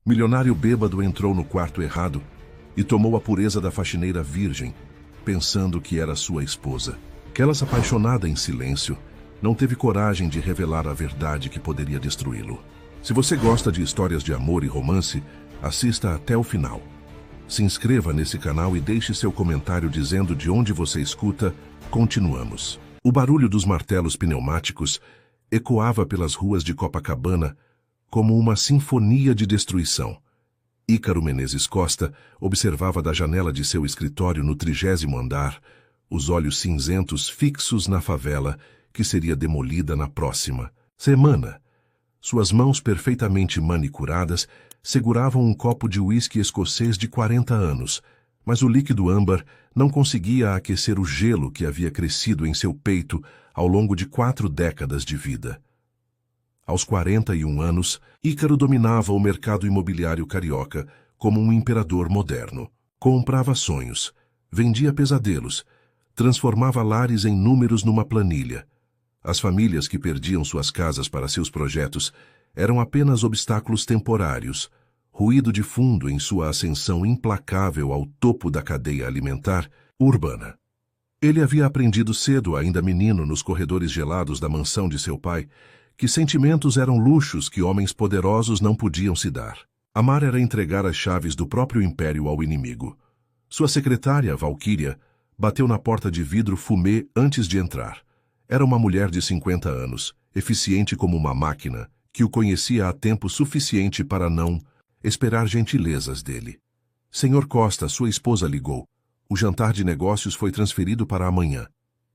Milionário bêbado entrou no quarto errado e tomou a pureza da faxineira virgem, pensando que era sua esposa. Kellas, apaixonada em silêncio, não teve coragem de revelar a verdade que poderia destruí-lo. Se você gosta de histórias de amor e romance, assista até o final. Se inscreva nesse canal e deixe seu comentário dizendo de onde você escuta. Continuamos. O barulho dos martelos pneumáticos ecoava pelas ruas de Copacabana como uma sinfonia de destruição. Ícaro Menezes Costa observava da janela de seu escritório no 30º andar, os olhos cinzentos fixos na favela que seria demolida na próxima semana. Suas mãos perfeitamente manicuradas seguravam um copo de uísque escocês de 40 anos, mas o líquido âmbar não conseguia aquecer o gelo que havia crescido em seu peito ao longo de 4 décadas de vida. Aos 41 anos, Ícaro dominava o mercado imobiliário carioca como um imperador moderno. Comprava sonhos, vendia pesadelos, transformava lares em números numa planilha. As famílias que perdiam suas casas para seus projetos eram apenas obstáculos temporários, ruído de fundo em sua ascensão implacável ao topo da cadeia alimentar urbana. Ele havia aprendido cedo, ainda menino, nos corredores gelados da mansão de seu pai, que sentimentos eram luxos que homens poderosos não podiam se dar. Amar era entregar as chaves do próprio império ao inimigo. Sua secretária, Valquíria, bateu na porta de vidro fumê antes de entrar. Era uma mulher de 50 anos, eficiente como uma máquina, que o conhecia há tempo suficiente para não esperar gentilezas dele. Senhor Costa, sua esposa ligou. O jantar de negócios foi transferido para amanhã.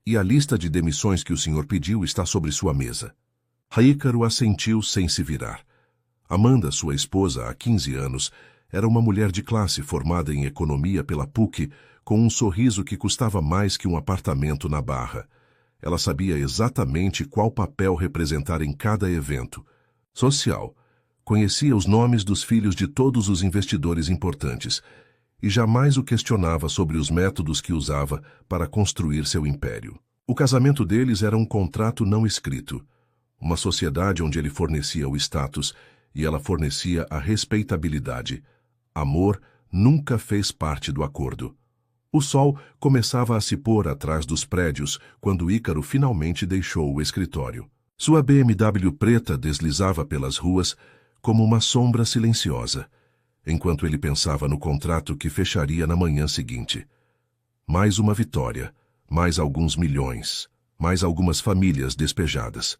E a lista de demissões que o senhor pediu está sobre sua mesa. Ícaro assentiu sem se virar. Amanda, sua esposa, há 15 anos, era uma mulher de classe formada em economia pela PUC, com um sorriso que custava mais que um apartamento na Barra. Ela sabia exatamente qual papel representar em cada evento social. Conhecia os nomes dos filhos de todos os investidores importantes e jamais o questionava sobre os métodos que usava para construir seu império. O casamento deles era um contrato não escrito. Uma sociedade onde ele fornecia o status e ela fornecia a respeitabilidade. Amor nunca fez parte do acordo. O sol começava a se pôr atrás dos prédios quando Ícaro finalmente deixou o escritório. Sua BMW preta deslizava pelas ruas como uma sombra silenciosa, enquanto ele pensava no contrato que fecharia na manhã seguinte. Mais uma vitória, mais alguns milhões, mais algumas famílias despejadas.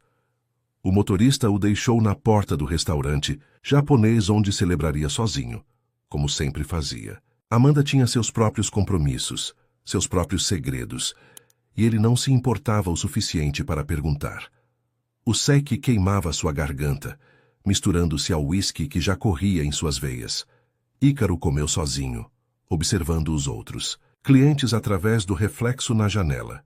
O motorista o deixou na porta do restaurante japonês onde celebraria sozinho, como sempre fazia. Amanda tinha seus próprios compromissos, seus próprios segredos, e ele não se importava o suficiente para perguntar. O seque queimava sua garganta, misturando-se ao uísque que já corria em suas veias. Ícaro comeu sozinho, observando os outros. Clientes através do reflexo na janela.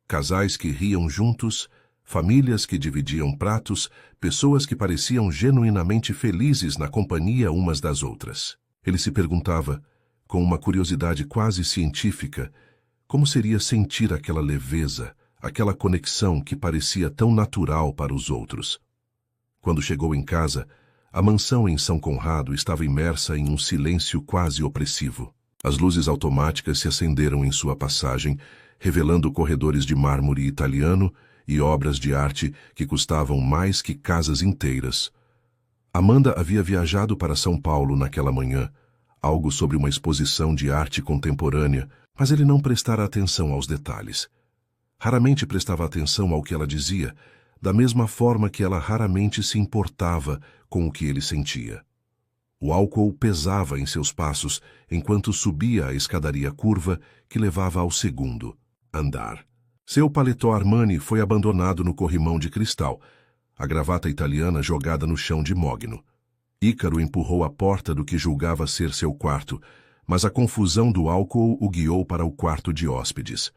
Casais que riam juntos, famílias que dividiam pratos, pessoas que pareciam genuinamente felizes na companhia umas das outras. Ele se perguntava, com uma curiosidade quase científica, como seria sentir aquela leveza, aquela conexão que parecia tão natural para os outros. Quando chegou em casa, a mansão em São Conrado estava imersa em um silêncio quase opressivo. As luzes automáticas se acenderam em sua passagem, revelando corredores de mármore italiano e obras de arte que custavam mais que casas inteiras. Amanda havia viajado para São Paulo naquela manhã, algo sobre uma exposição de arte contemporânea, mas ele não prestara atenção aos detalhes. Raramente prestava atenção ao que ela dizia, da mesma forma que ela raramente se importava com o que ele sentia. O álcool pesava em seus passos enquanto subia a escadaria curva que levava ao 2º andar. Seu paletó Armani foi abandonado no corrimão de cristal, a gravata italiana jogada no chão de mogno. Ícaro empurrou a porta do que julgava ser seu quarto, mas a confusão do álcool o guiou para o quarto de hóspedes.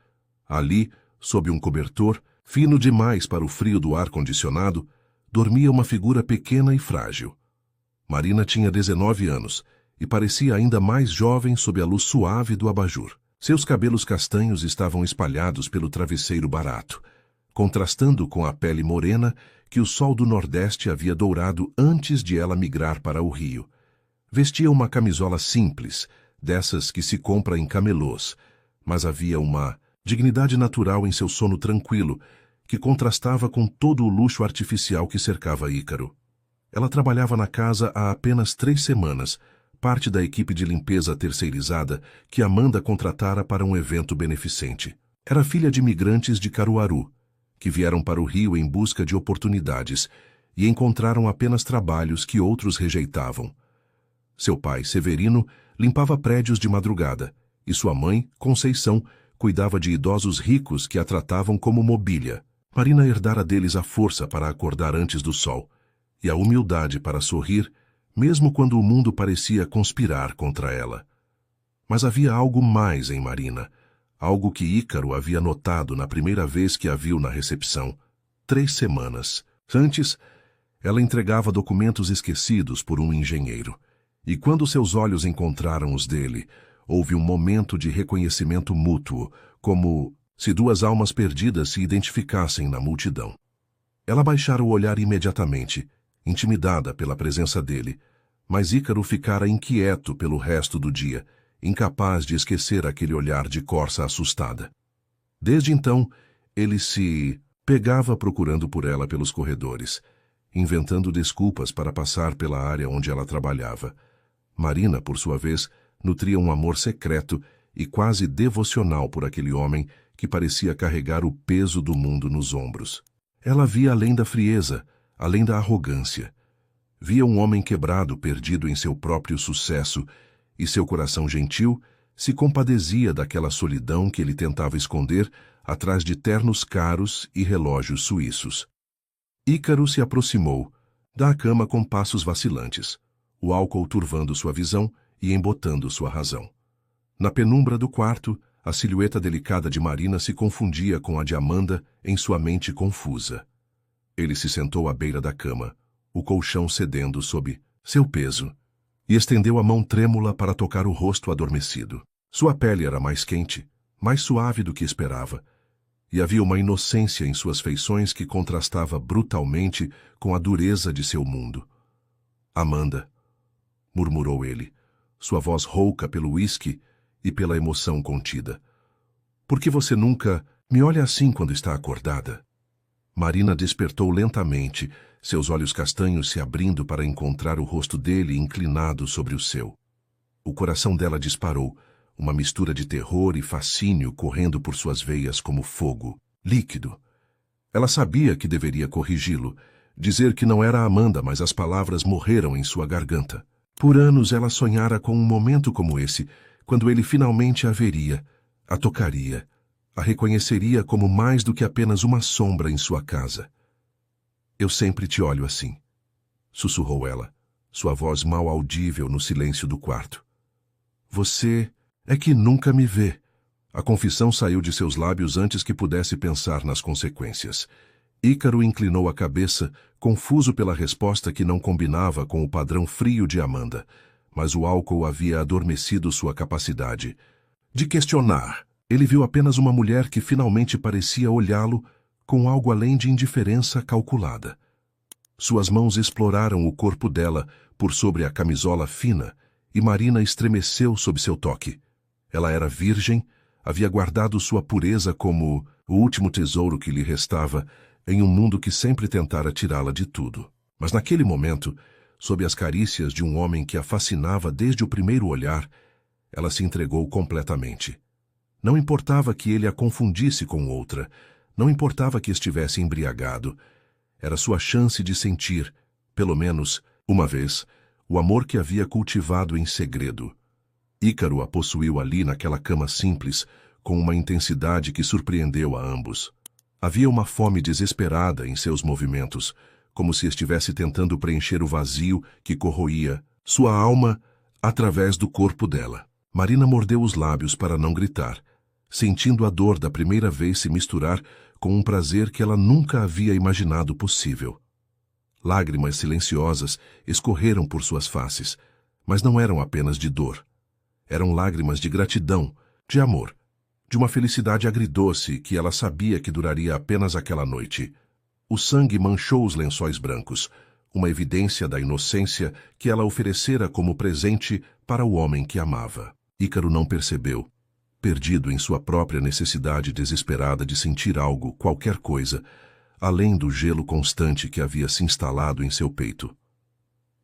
Ali, sob um cobertor, fino demais para o frio do ar-condicionado, dormia uma figura pequena e frágil. Marina tinha 19 anos e parecia ainda mais jovem sob a luz suave do abajur. Seus cabelos castanhos estavam espalhados pelo travesseiro barato, contrastando com a pele morena que o sol do Nordeste havia dourado antes de ela migrar para o Rio. Vestia uma camisola simples, dessas que se compra em camelôs, mas havia uma dignidade natural em seu sono tranquilo, que contrastava com todo o luxo artificial que cercava Ícaro. Ela trabalhava na casa há apenas 3 semanas, parte da equipe de limpeza terceirizada que Amanda contratara para um evento beneficente. Era filha de imigrantes de Caruaru, que vieram para o Rio em busca de oportunidades e encontraram apenas trabalhos que outros rejeitavam. Seu pai, Severino, limpava prédios de madrugada, e sua mãe, Conceição, cuidava de idosos ricos que a tratavam como mobília. Marina herdara deles a força para acordar antes do sol e a humildade para sorrir, mesmo quando o mundo parecia conspirar contra ela. Mas havia algo mais em Marina, algo que Ícaro havia notado na primeira vez que a viu na recepção, 3 semanas. Antes, ela entregava documentos esquecidos por um engenheiro, e quando seus olhos encontraram os dele, houve um momento de reconhecimento mútuo, como se 2 almas perdidas se identificassem na multidão. Ela baixara o olhar imediatamente, intimidada pela presença dele, mas Ícaro ficara inquieto pelo resto do dia, incapaz de esquecer aquele olhar de corça assustada. Desde então, ele se pegava procurando por ela pelos corredores, inventando desculpas para passar pela área onde ela trabalhava. Marina, por sua vez, nutria um amor secreto e quase devocional por aquele homem que parecia carregar o peso do mundo nos ombros. Ela via além da frieza, além da arrogância. Via um homem quebrado, perdido em seu próprio sucesso, e seu coração gentil se compadezia daquela solidão que ele tentava esconder atrás de ternos caros e relógios suíços. Ícaro se aproximou, da cama com passos vacilantes, o álcool turvando sua visão e embotando sua razão. Na penumbra do quarto, a silhueta delicada de Marina se confundia com a de Amanda em sua mente confusa. Ele se sentou à beira da cama, o colchão cedendo sob seu peso, e estendeu a mão trêmula para tocar o rosto adormecido. Sua pele era mais quente, mais suave do que esperava, e havia uma inocência em suas feições que contrastava brutalmente com a dureza de seu mundo. Amanda, murmurou ele, sua voz rouca pelo uísque e pela emoção contida. Por que você nunca me olha assim quando está acordada? Marina despertou lentamente, seus olhos castanhos se abrindo para encontrar o rosto dele inclinado sobre o seu. O coração dela disparou, uma mistura de terror e fascínio correndo por suas veias como fogo, líquido. Ela sabia que deveria corrigi-lo, dizer que não era Amanda, mas as palavras morreram em sua garganta. Por anos ela sonhara com um momento como esse, quando ele finalmente a veria, a tocaria, a reconheceria como mais do que apenas uma sombra em sua casa. Eu sempre te olho assim, sussurrou ela, sua voz mal audível no silêncio do quarto. Você é que nunca me vê. A confissão saiu de seus lábios antes que pudesse pensar nas consequências. Ícaro inclinou a cabeça, confuso pela resposta que não combinava com o padrão frio de Amanda, mas o álcool havia adormecido sua capacidade de questionar. Ele viu apenas uma mulher que finalmente parecia olhá-lo com algo além de indiferença calculada. Suas mãos exploraram o corpo dela por sobre a camisola fina e Marina estremeceu sob seu toque. Ela era virgem, havia guardado sua pureza como o último tesouro que lhe restava em um mundo que sempre tentara tirá-la de tudo. Mas naquele momento, sob as carícias de um homem que a fascinava desde o primeiro olhar, ela se entregou completamente. Não importava que ele a confundisse com outra, não importava que estivesse embriagado. Era sua chance de sentir, pelo menos, uma vez, o amor que havia cultivado em segredo. Ícaro a possuiu ali naquela cama simples, com uma intensidade que surpreendeu a ambos. Havia uma fome desesperada em seus movimentos, como se estivesse tentando preencher o vazio que corroía sua alma através do corpo dela. Marina mordeu os lábios para não gritar, sentindo a dor da primeira vez se misturar com um prazer que ela nunca havia imaginado possível. Lágrimas silenciosas escorreram por suas faces, mas não eram apenas de dor. Eram lágrimas de gratidão, de amor, de uma felicidade agridoce que ela sabia que duraria apenas aquela noite. O sangue manchou os lençóis brancos, uma evidência da inocência que ela oferecera como presente para o homem que amava. Ícaro não percebeu, perdido em sua própria necessidade desesperada de sentir algo, qualquer coisa, além do gelo constante que havia se instalado em seu peito.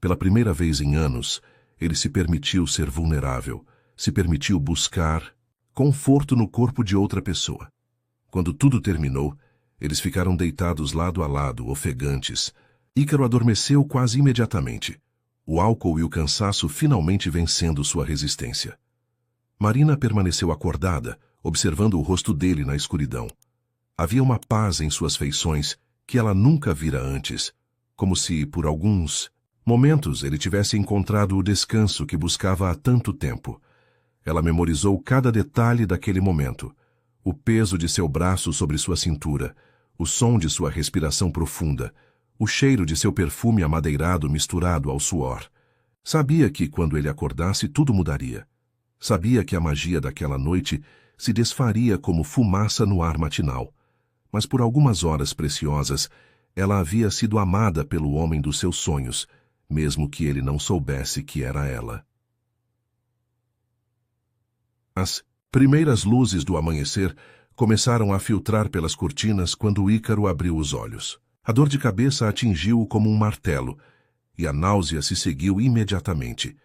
Pela primeira vez em anos, ele se permitiu ser vulnerável, se permitiu buscar conforto no corpo de outra pessoa. Quando tudo terminou, eles ficaram deitados lado a lado, ofegantes. Ícaro adormeceu quase imediatamente, o álcool e o cansaço finalmente vencendo sua resistência. Marina permaneceu acordada, observando o rosto dele na escuridão. Havia uma paz em suas feições que ela nunca vira antes, como se, por alguns momentos, ele tivesse encontrado o descanso que buscava há tanto tempo. Ela memorizou cada detalhe daquele momento, o peso de seu braço sobre sua cintura, o som de sua respiração profunda, o cheiro de seu perfume amadeirado misturado ao suor. Sabia que, quando ele acordasse, tudo mudaria. Sabia que a magia daquela noite se desfaria como fumaça no ar matinal. Mas por algumas horas preciosas, ela havia sido amada pelo homem dos seus sonhos, mesmo que ele não soubesse que era ela. As primeiras luzes do amanhecer começaram a filtrar pelas cortinas quando Ícaro abriu os olhos. A dor de cabeça atingiu-o como um martelo, e a náusea se seguiu imediatamente.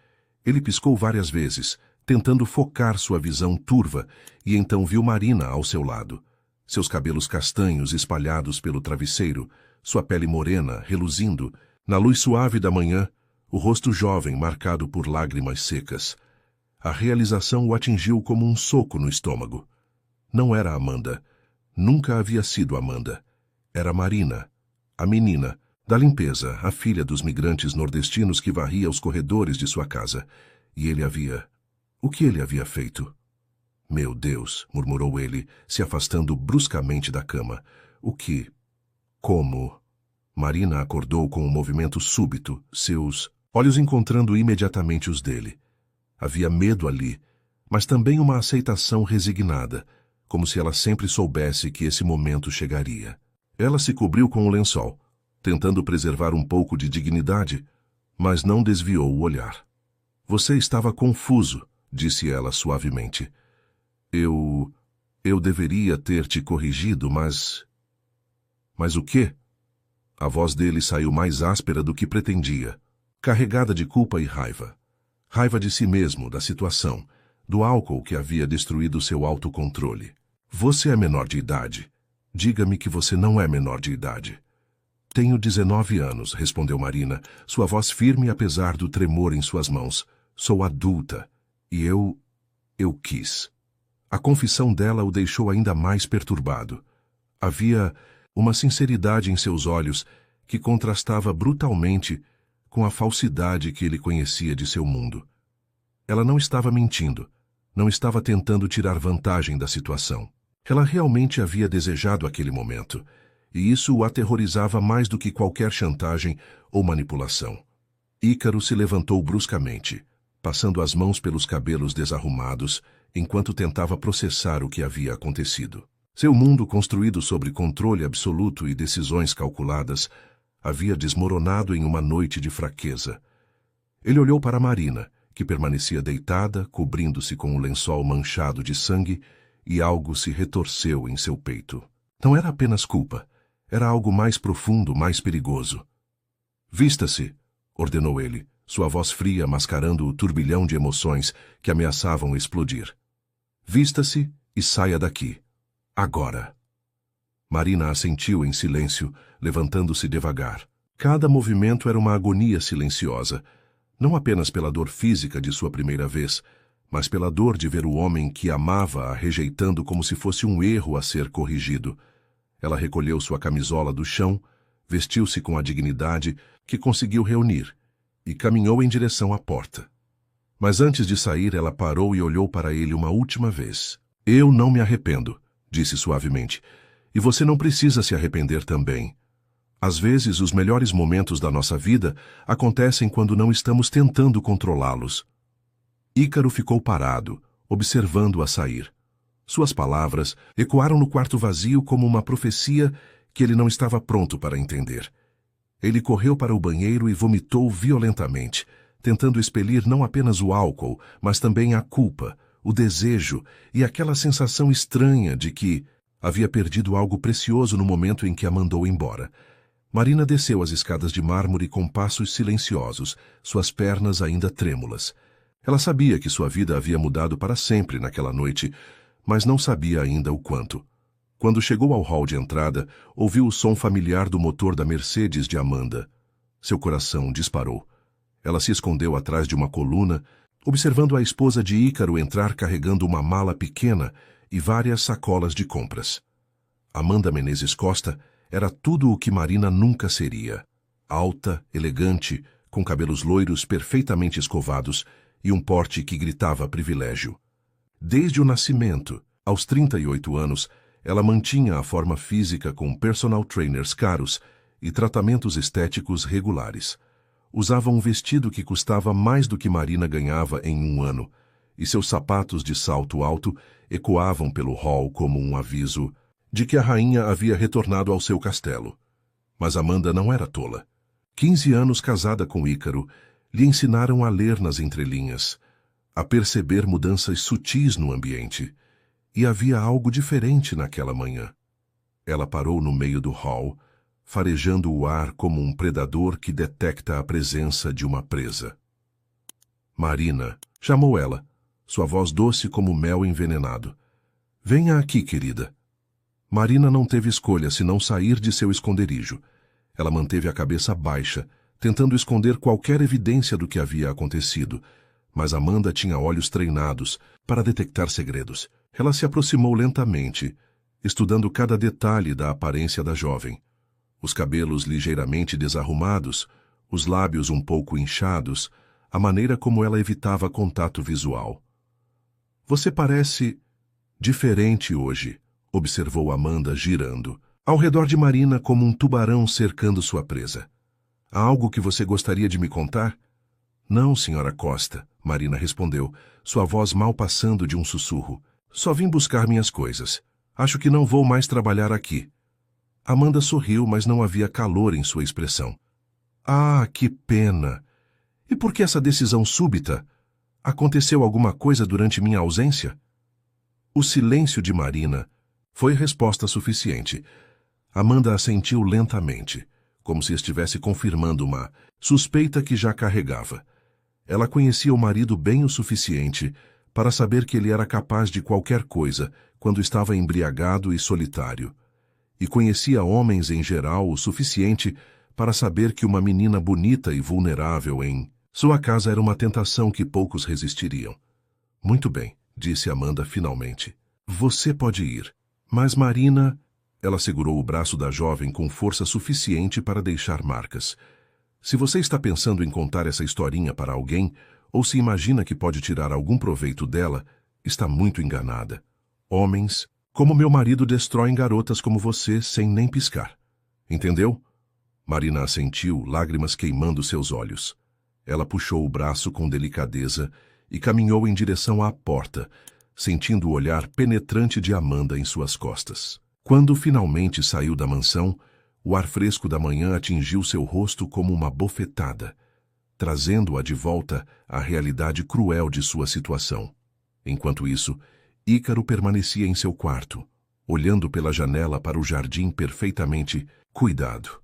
Ele piscou várias vezes, tentando focar sua visão turva, e então viu Marina ao seu lado. Seus cabelos castanhos espalhados pelo travesseiro, sua pele morena, reluzindo, na luz suave da manhã, o rosto jovem marcado por lágrimas secas. A realização o atingiu como um soco no estômago. Não era Amanda. Nunca havia sido Amanda. Era Marina, a menina, da limpeza, a filha dos migrantes nordestinos que varria os corredores de sua casa. E ele havia... O que ele havia feito? Meu Deus, murmurou ele, se afastando bruscamente da cama. O que? Como? Marina acordou com um movimento súbito, seus olhos encontrando imediatamente os dele. Havia medo ali, mas também uma aceitação resignada, como se ela sempre soubesse que esse momento chegaria. Ela se cobriu com o lençol, tentando preservar um pouco de dignidade, mas não desviou o olhar. Você estava confuso, disse ela suavemente. Eu deveria ter te corrigido, mas... Mas o quê? A voz dele saiu mais áspera do que pretendia, carregada de culpa e raiva. Raiva de si mesmo, da situação, do álcool que havia destruído seu autocontrole. Você é menor de idade. Diga-me que você não é menor de idade. Tenho 19 anos, respondeu Marina, sua voz firme apesar do tremor em suas mãos. Sou adulta. E eu quis. A confissão dela o deixou ainda mais perturbado. Havia uma sinceridade em seus olhos que contrastava brutalmente com a falsidade que ele conhecia de seu mundo. Ela não estava mentindo, não estava tentando tirar vantagem da situação. Ela realmente havia desejado aquele momento, e isso o aterrorizava mais do que qualquer chantagem ou manipulação. Ícaro se levantou bruscamente, passando as mãos pelos cabelos desarrumados, enquanto tentava processar o que havia acontecido. Seu mundo, construído sobre controle absoluto e decisões calculadas, havia desmoronado em uma noite de fraqueza. Ele olhou para Marina, que permanecia deitada, cobrindo-se com um lençol manchado de sangue, e algo se retorceu em seu peito. Não era apenas culpa, era algo mais profundo, mais perigoso. Vista-se, ordenou ele, sua voz fria mascarando o turbilhão de emoções que ameaçavam explodir. Vista-se e saia daqui. Agora. Marina assentiu em silêncio, levantando-se devagar. Cada movimento era uma agonia silenciosa, não apenas pela dor física de sua primeira vez, mas pela dor de ver o homem que amava a rejeitando como se fosse um erro a ser corrigido. Ela recolheu sua camisola do chão, vestiu-se com a dignidade que conseguiu reunir e caminhou em direção à porta. Mas antes de sair, ela parou e olhou para ele uma última vez. Eu não me arrependo, disse suavemente, e você não precisa se arrepender também. Às vezes, os melhores momentos da nossa vida acontecem quando não estamos tentando controlá-los. Ícaro ficou parado, observando-a sair. Suas palavras ecoaram no quarto vazio como uma profecia que ele não estava pronto para entender. Ele correu para o banheiro e vomitou violentamente, tentando expelir não apenas o álcool, mas também a culpa, o desejo e aquela sensação estranha de que havia perdido algo precioso no momento em que a mandou embora. Marina desceu as escadas de mármore com passos silenciosos, suas pernas ainda trêmulas. Ela sabia que sua vida havia mudado para sempre naquela noite, mas não sabia ainda o quanto. Quando chegou ao hall de entrada, ouviu o som familiar do motor da Mercedes de Amanda. Seu coração disparou. Ela se escondeu atrás de uma coluna, observando a esposa de Ícaro entrar carregando uma mala pequena e várias sacolas de compras. Amanda Menezes Costa era tudo o que Marina nunca seria. Alta, elegante, com cabelos loiros perfeitamente escovados e um porte que gritava privilégio. Desde o nascimento, aos 38 anos, ela mantinha a forma física com personal trainers caros e tratamentos estéticos regulares. Usava um vestido que custava mais do que Marina ganhava em um ano, e seus sapatos de salto alto ecoavam pelo hall como um aviso de que a rainha havia retornado ao seu castelo. Mas Amanda não era tola. 15 anos casada com Ícaro lhe ensinaram a ler nas entrelinhas, a perceber mudanças sutis no ambiente. E havia algo diferente naquela manhã. Ela parou no meio do hall, farejando o ar como um predador que detecta a presença de uma presa. Marina, chamou ela, sua voz doce como mel envenenado. Venha aqui, querida. Marina não teve escolha senão sair de seu esconderijo. Ela manteve a cabeça baixa, tentando esconder qualquer evidência do que havia acontecido, mas Amanda tinha olhos treinados para detectar segredos. Ela se aproximou lentamente, estudando cada detalhe da aparência da jovem. Os cabelos ligeiramente desarrumados, os lábios um pouco inchados, a maneira como ela evitava contato visual. Você parece diferente hoje, observou Amanda girando, ao redor de Marina como um tubarão cercando sua presa. Há algo que você gostaria de me contar? Não, senhora Costa, Marina respondeu, sua voz mal passando de um sussurro. Só vim buscar minhas coisas. Acho que não vou mais trabalhar aqui. Amanda sorriu, mas não havia calor em sua expressão. Ah, que pena! E por que essa decisão súbita? Aconteceu alguma coisa durante minha ausência? O silêncio de Marina foi resposta suficiente. Amanda assentiu lentamente, como se estivesse confirmando uma suspeita que já carregava. Ela conhecia o marido bem o suficiente para saber que ele era capaz de qualquer coisa quando estava embriagado e solitário. E conhecia homens em geral o suficiente para saber que uma menina bonita e vulnerável em sua casa era uma tentação que poucos resistiriam. Muito bem, disse Amanda finalmente. Você pode ir. Mas Marina... Ela segurou o braço da jovem com força suficiente para deixar marcas. Se você está pensando em contar essa historinha para alguém, ou se imagina que pode tirar algum proveito dela, está muito enganada. Homens, como meu marido, destroem garotas como você sem nem piscar. Entendeu? Marina assentiu, lágrimas queimando seus olhos. Ela puxou o braço com delicadeza e caminhou em direção à porta, sentindo o olhar penetrante de Amanda em suas costas. Quando finalmente saiu da mansão, o ar fresco da manhã atingiu seu rosto como uma bofetada, trazendo-a de volta à realidade cruel de sua situação. Enquanto isso, Ícaro permanecia em seu quarto, olhando pela janela para o jardim perfeitamente cuidado.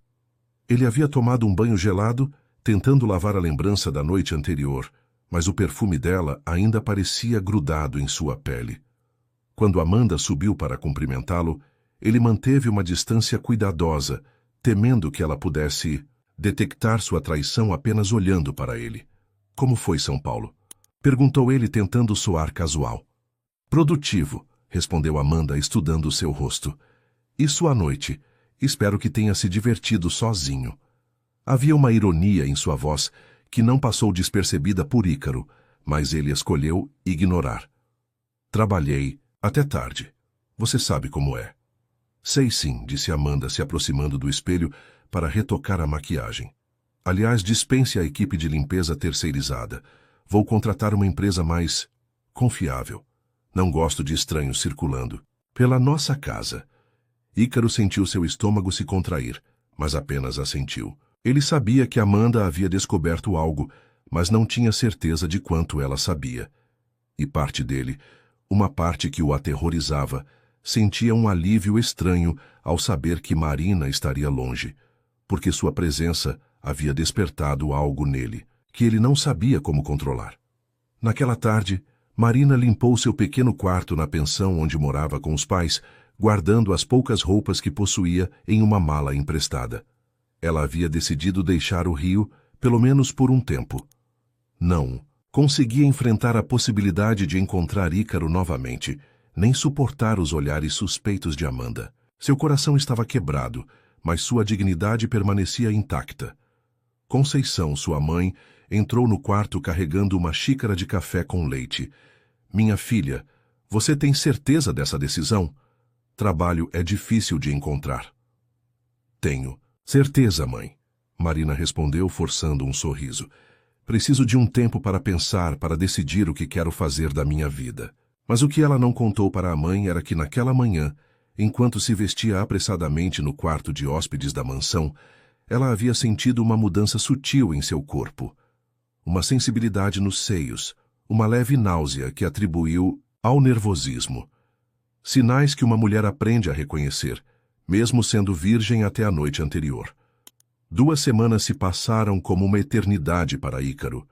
Ele havia tomado um banho gelado, tentando lavar a lembrança da noite anterior, mas o perfume dela ainda parecia grudado em sua pele. Quando Amanda subiu para cumprimentá-lo, ele manteve uma distância cuidadosa, temendo que ela pudesse detectar sua traição apenas olhando para ele. Como foi São Paulo? Perguntou ele tentando soar casual. Produtivo, respondeu Amanda estudando seu rosto. E sua noite? Espero que tenha se divertido sozinho. Havia uma ironia em sua voz que não passou despercebida por Ícaro, mas ele escolheu ignorar. Trabalhei até tarde. Você sabe como é. Sei sim, disse Amanda, se aproximando do espelho para retocar a maquiagem. Aliás, dispense a equipe de limpeza terceirizada. Vou contratar uma empresa mais confiável. Não gosto de estranhos circulando pela nossa casa. Ícaro sentiu seu estômago se contrair, mas apenas assentiu. Ele sabia que Amanda havia descoberto algo, mas não tinha certeza de quanto ela sabia. E parte dele, uma parte que o aterrorizava, sentia um alívio estranho ao saber que Marina estaria longe, porque sua presença havia despertado algo nele, que ele não sabia como controlar. Naquela tarde, Marina limpou seu pequeno quarto na pensão onde morava com os pais, guardando as poucas roupas que possuía em uma mala emprestada. Ela havia decidido deixar o Rio, pelo menos por um tempo. Não conseguia enfrentar a possibilidade de encontrar Ícaro novamente, nem suportar os olhares suspeitos de Amanda. Seu coração estava quebrado, mas sua dignidade permanecia intacta. Conceição, sua mãe, entrou no quarto carregando uma xícara de café com leite. Minha filha, você tem certeza dessa decisão? Trabalho é difícil de encontrar. Tenho certeza, mãe. Marina respondeu, forçando um sorriso. Preciso de um tempo para pensar, para decidir o que quero fazer da minha vida. Mas o que ela não contou para a mãe era que naquela manhã, enquanto se vestia apressadamente no quarto de hóspedes da mansão, ela havia sentido uma mudança sutil em seu corpo. Uma sensibilidade nos seios, uma leve náusea que atribuiu ao nervosismo. Sinais que uma mulher aprende a reconhecer, mesmo sendo virgem até a noite anterior. 2 semanas se passaram como uma eternidade para Ícaro.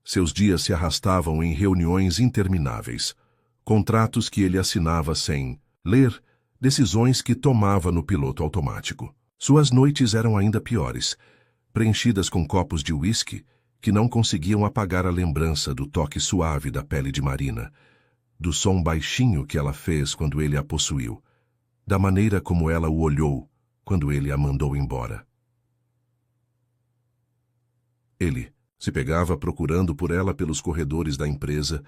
Seus dias se arrastavam em reuniões intermináveis, contratos que ele assinava sem ler, decisões que tomava no piloto automático. Suas noites eram ainda piores, preenchidas com copos de uísque que não conseguiam apagar a lembrança do toque suave da pele de Marina, do som baixinho que ela fez quando ele a possuiu, da maneira como ela o olhou quando ele a mandou embora. Ele se pegava procurando por ela pelos corredores da empresa,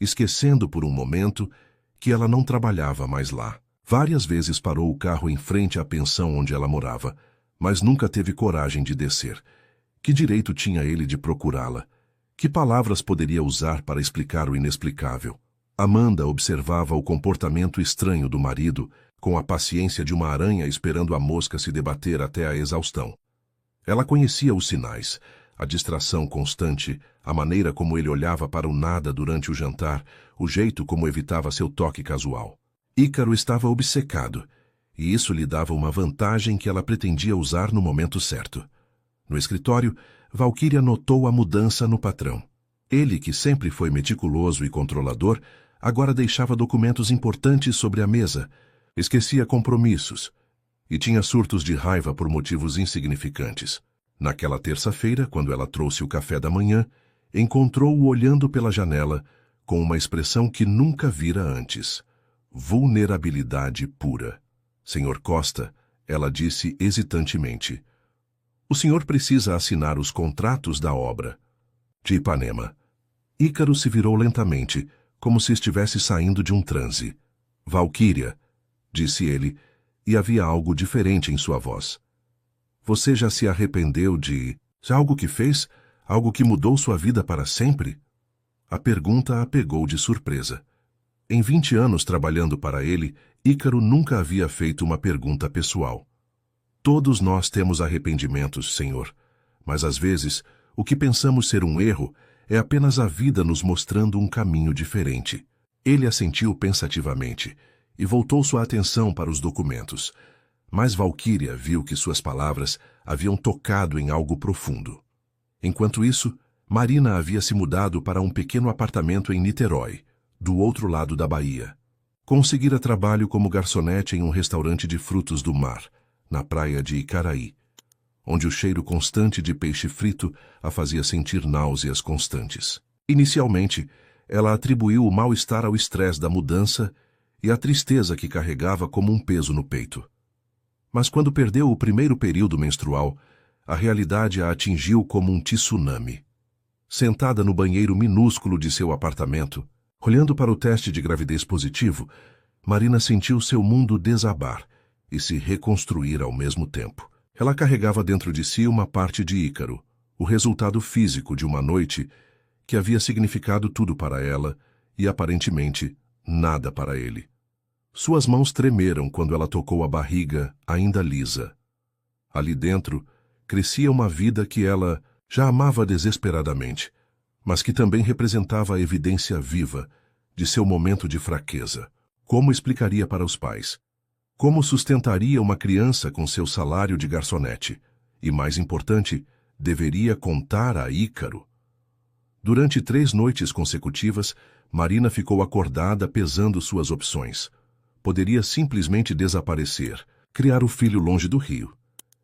esquecendo por um momento que ela não trabalhava mais lá. Várias vezes parou o carro em frente à pensão onde ela morava, mas nunca teve coragem de descer. Que direito tinha ele de procurá-la? Que palavras poderia usar para explicar o inexplicável? Amanda observava o comportamento estranho do marido, com a paciência de uma aranha esperando a mosca se debater até a exaustão. Ela conhecia os sinais, a distração constante, a maneira como ele olhava para o nada durante o jantar, o jeito como evitava seu toque casual. Ícaro estava obcecado, e isso lhe dava uma vantagem que ela pretendia usar no momento certo. No escritório, Valquíria notou a mudança no patrão. Ele, que sempre foi meticuloso e controlador, agora deixava documentos importantes sobre a mesa, esquecia compromissos e tinha surtos de raiva por motivos insignificantes. Naquela terça-feira, quando ela trouxe o café da manhã, encontrou-o olhando pela janela com uma expressão que nunca vira antes. Vulnerabilidade pura. Senhor Costa, ela disse hesitantemente. O senhor precisa assinar os contratos da obra. De Ipanema. Ícaro se virou lentamente, como se estivesse saindo de um transe. Valquíria, disse ele, e havia algo diferente em sua voz. Você já se arrependeu de algo que fez? Algo que mudou sua vida para sempre? A pergunta a pegou de surpresa. Em 20 anos trabalhando para ele, Ícaro nunca havia feito uma pergunta pessoal. Todos nós temos arrependimentos, Senhor, mas às vezes o que pensamos ser um erro é apenas a vida nos mostrando um caminho diferente. Ele assentiu pensativamente e voltou sua atenção para os documentos. Mas Valquíria viu que suas palavras haviam tocado em algo profundo. Enquanto isso, Marina havia se mudado para um pequeno apartamento em Niterói, do outro lado da Bahia. Conseguira trabalho como garçonete em um restaurante de frutos do mar, na praia de Icaraí, onde o cheiro constante de peixe frito a fazia sentir náuseas constantes. Inicialmente, ela atribuiu o mal-estar ao estresse da mudança e à tristeza que carregava como um peso no peito. Mas quando perdeu o primeiro período menstrual, a realidade a atingiu como um tsunami. Sentada no banheiro minúsculo de seu apartamento, olhando para o teste de gravidez positivo, Marina sentiu seu mundo desabar e se reconstruir ao mesmo tempo. Ela carregava dentro de si uma parte de Ícaro, o resultado físico de uma noite que havia significado tudo para ela e, aparentemente, nada para ele. Suas mãos tremeram quando ela tocou a barriga, ainda lisa. Ali dentro, crescia uma vida que ela já amava desesperadamente, mas que também representava a evidência viva de seu momento de fraqueza. Como explicaria para os pais? Como sustentaria uma criança com seu salário de garçonete? E, mais importante, deveria contar a Ícaro. Durante 3 noites consecutivas, Marina ficou acordada pesando suas opções. Poderia simplesmente desaparecer, criar o filho longe do rio,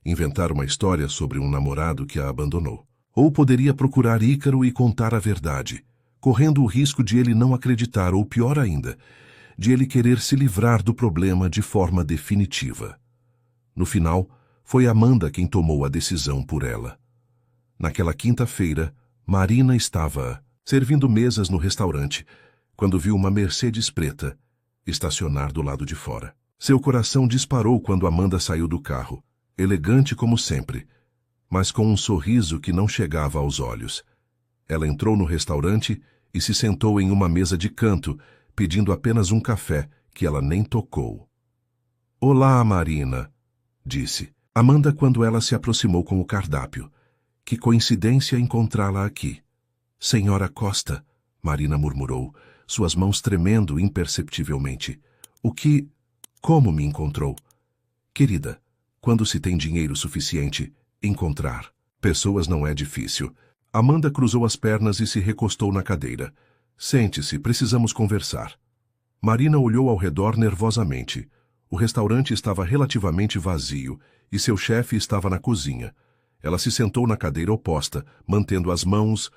inventar uma história sobre um namorado que a abandonou. Ou poderia procurar Ícaro e contar a verdade, correndo o risco de ele não acreditar, ou pior ainda, de ele querer se livrar do problema de forma definitiva. No final, foi Amanda quem tomou a decisão por ela. Naquela quinta-feira, Marina estava servindo mesas no restaurante, quando viu uma Mercedes preta estacionar do lado de fora. Seu coração disparou quando Amanda saiu do carro, elegante como sempre, mas com um sorriso que não chegava aos olhos. Ela entrou no restaurante e se sentou em uma mesa de canto, pedindo apenas um café, que ela nem tocou. "Olá, Marina", disse Amanda quando ela se aproximou com o cardápio. "Que coincidência encontrá-la aqui." "Senhora Costa", Marina murmurou, suas mãos tremendo imperceptivelmente. Como me encontrou?" "Querida, quando se tem dinheiro suficiente, encontrar pessoas não é difícil." Amanda cruzou as pernas e se recostou na cadeira. "Sente-se, precisamos conversar." Marina olhou ao redor nervosamente. O restaurante estava relativamente vazio e seu chefe estava na cozinha. Ela se sentou na cadeira oposta, mantendo as mãos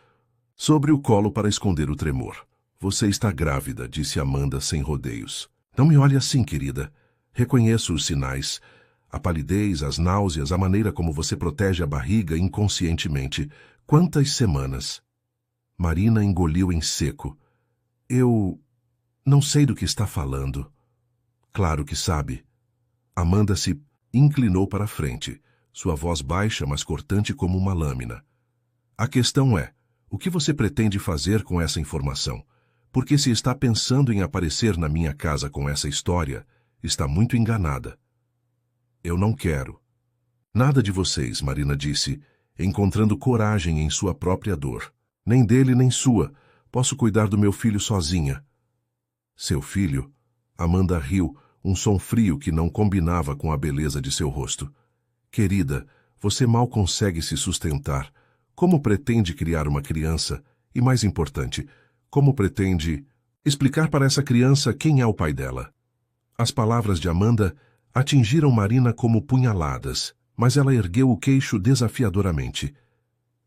sobre o colo para esconder o tremor. "Você está grávida", disse Amanda sem rodeios. "Não me olhe assim, querida. Reconheço os sinais. A palidez, as náuseas, a maneira como você protege a barriga inconscientemente. Quantas semanas?" Marina engoliu em seco. "Eu não sei do que está falando." "Claro que sabe." Amanda se inclinou para a frente, sua voz baixa, mas cortante como uma lâmina. "A questão é, o que você pretende fazer com essa informação? Porque se está pensando em aparecer na minha casa com essa história, está muito enganada." "Eu não quero." "Nada de vocês", Marina disse, encontrando coragem em sua própria dor. "Nem dele, nem sua. Posso cuidar do meu filho sozinha." "Seu filho?" Amanda riu, um som frio que não combinava com a beleza de seu rosto. "Querida, você mal consegue se sustentar. Como pretende criar uma criança? E mais importante, como pretende explicar para essa criança quem é o pai dela?" As palavras de Amanda atingiram Marina como punhaladas, mas ela ergueu o queixo desafiadoramente.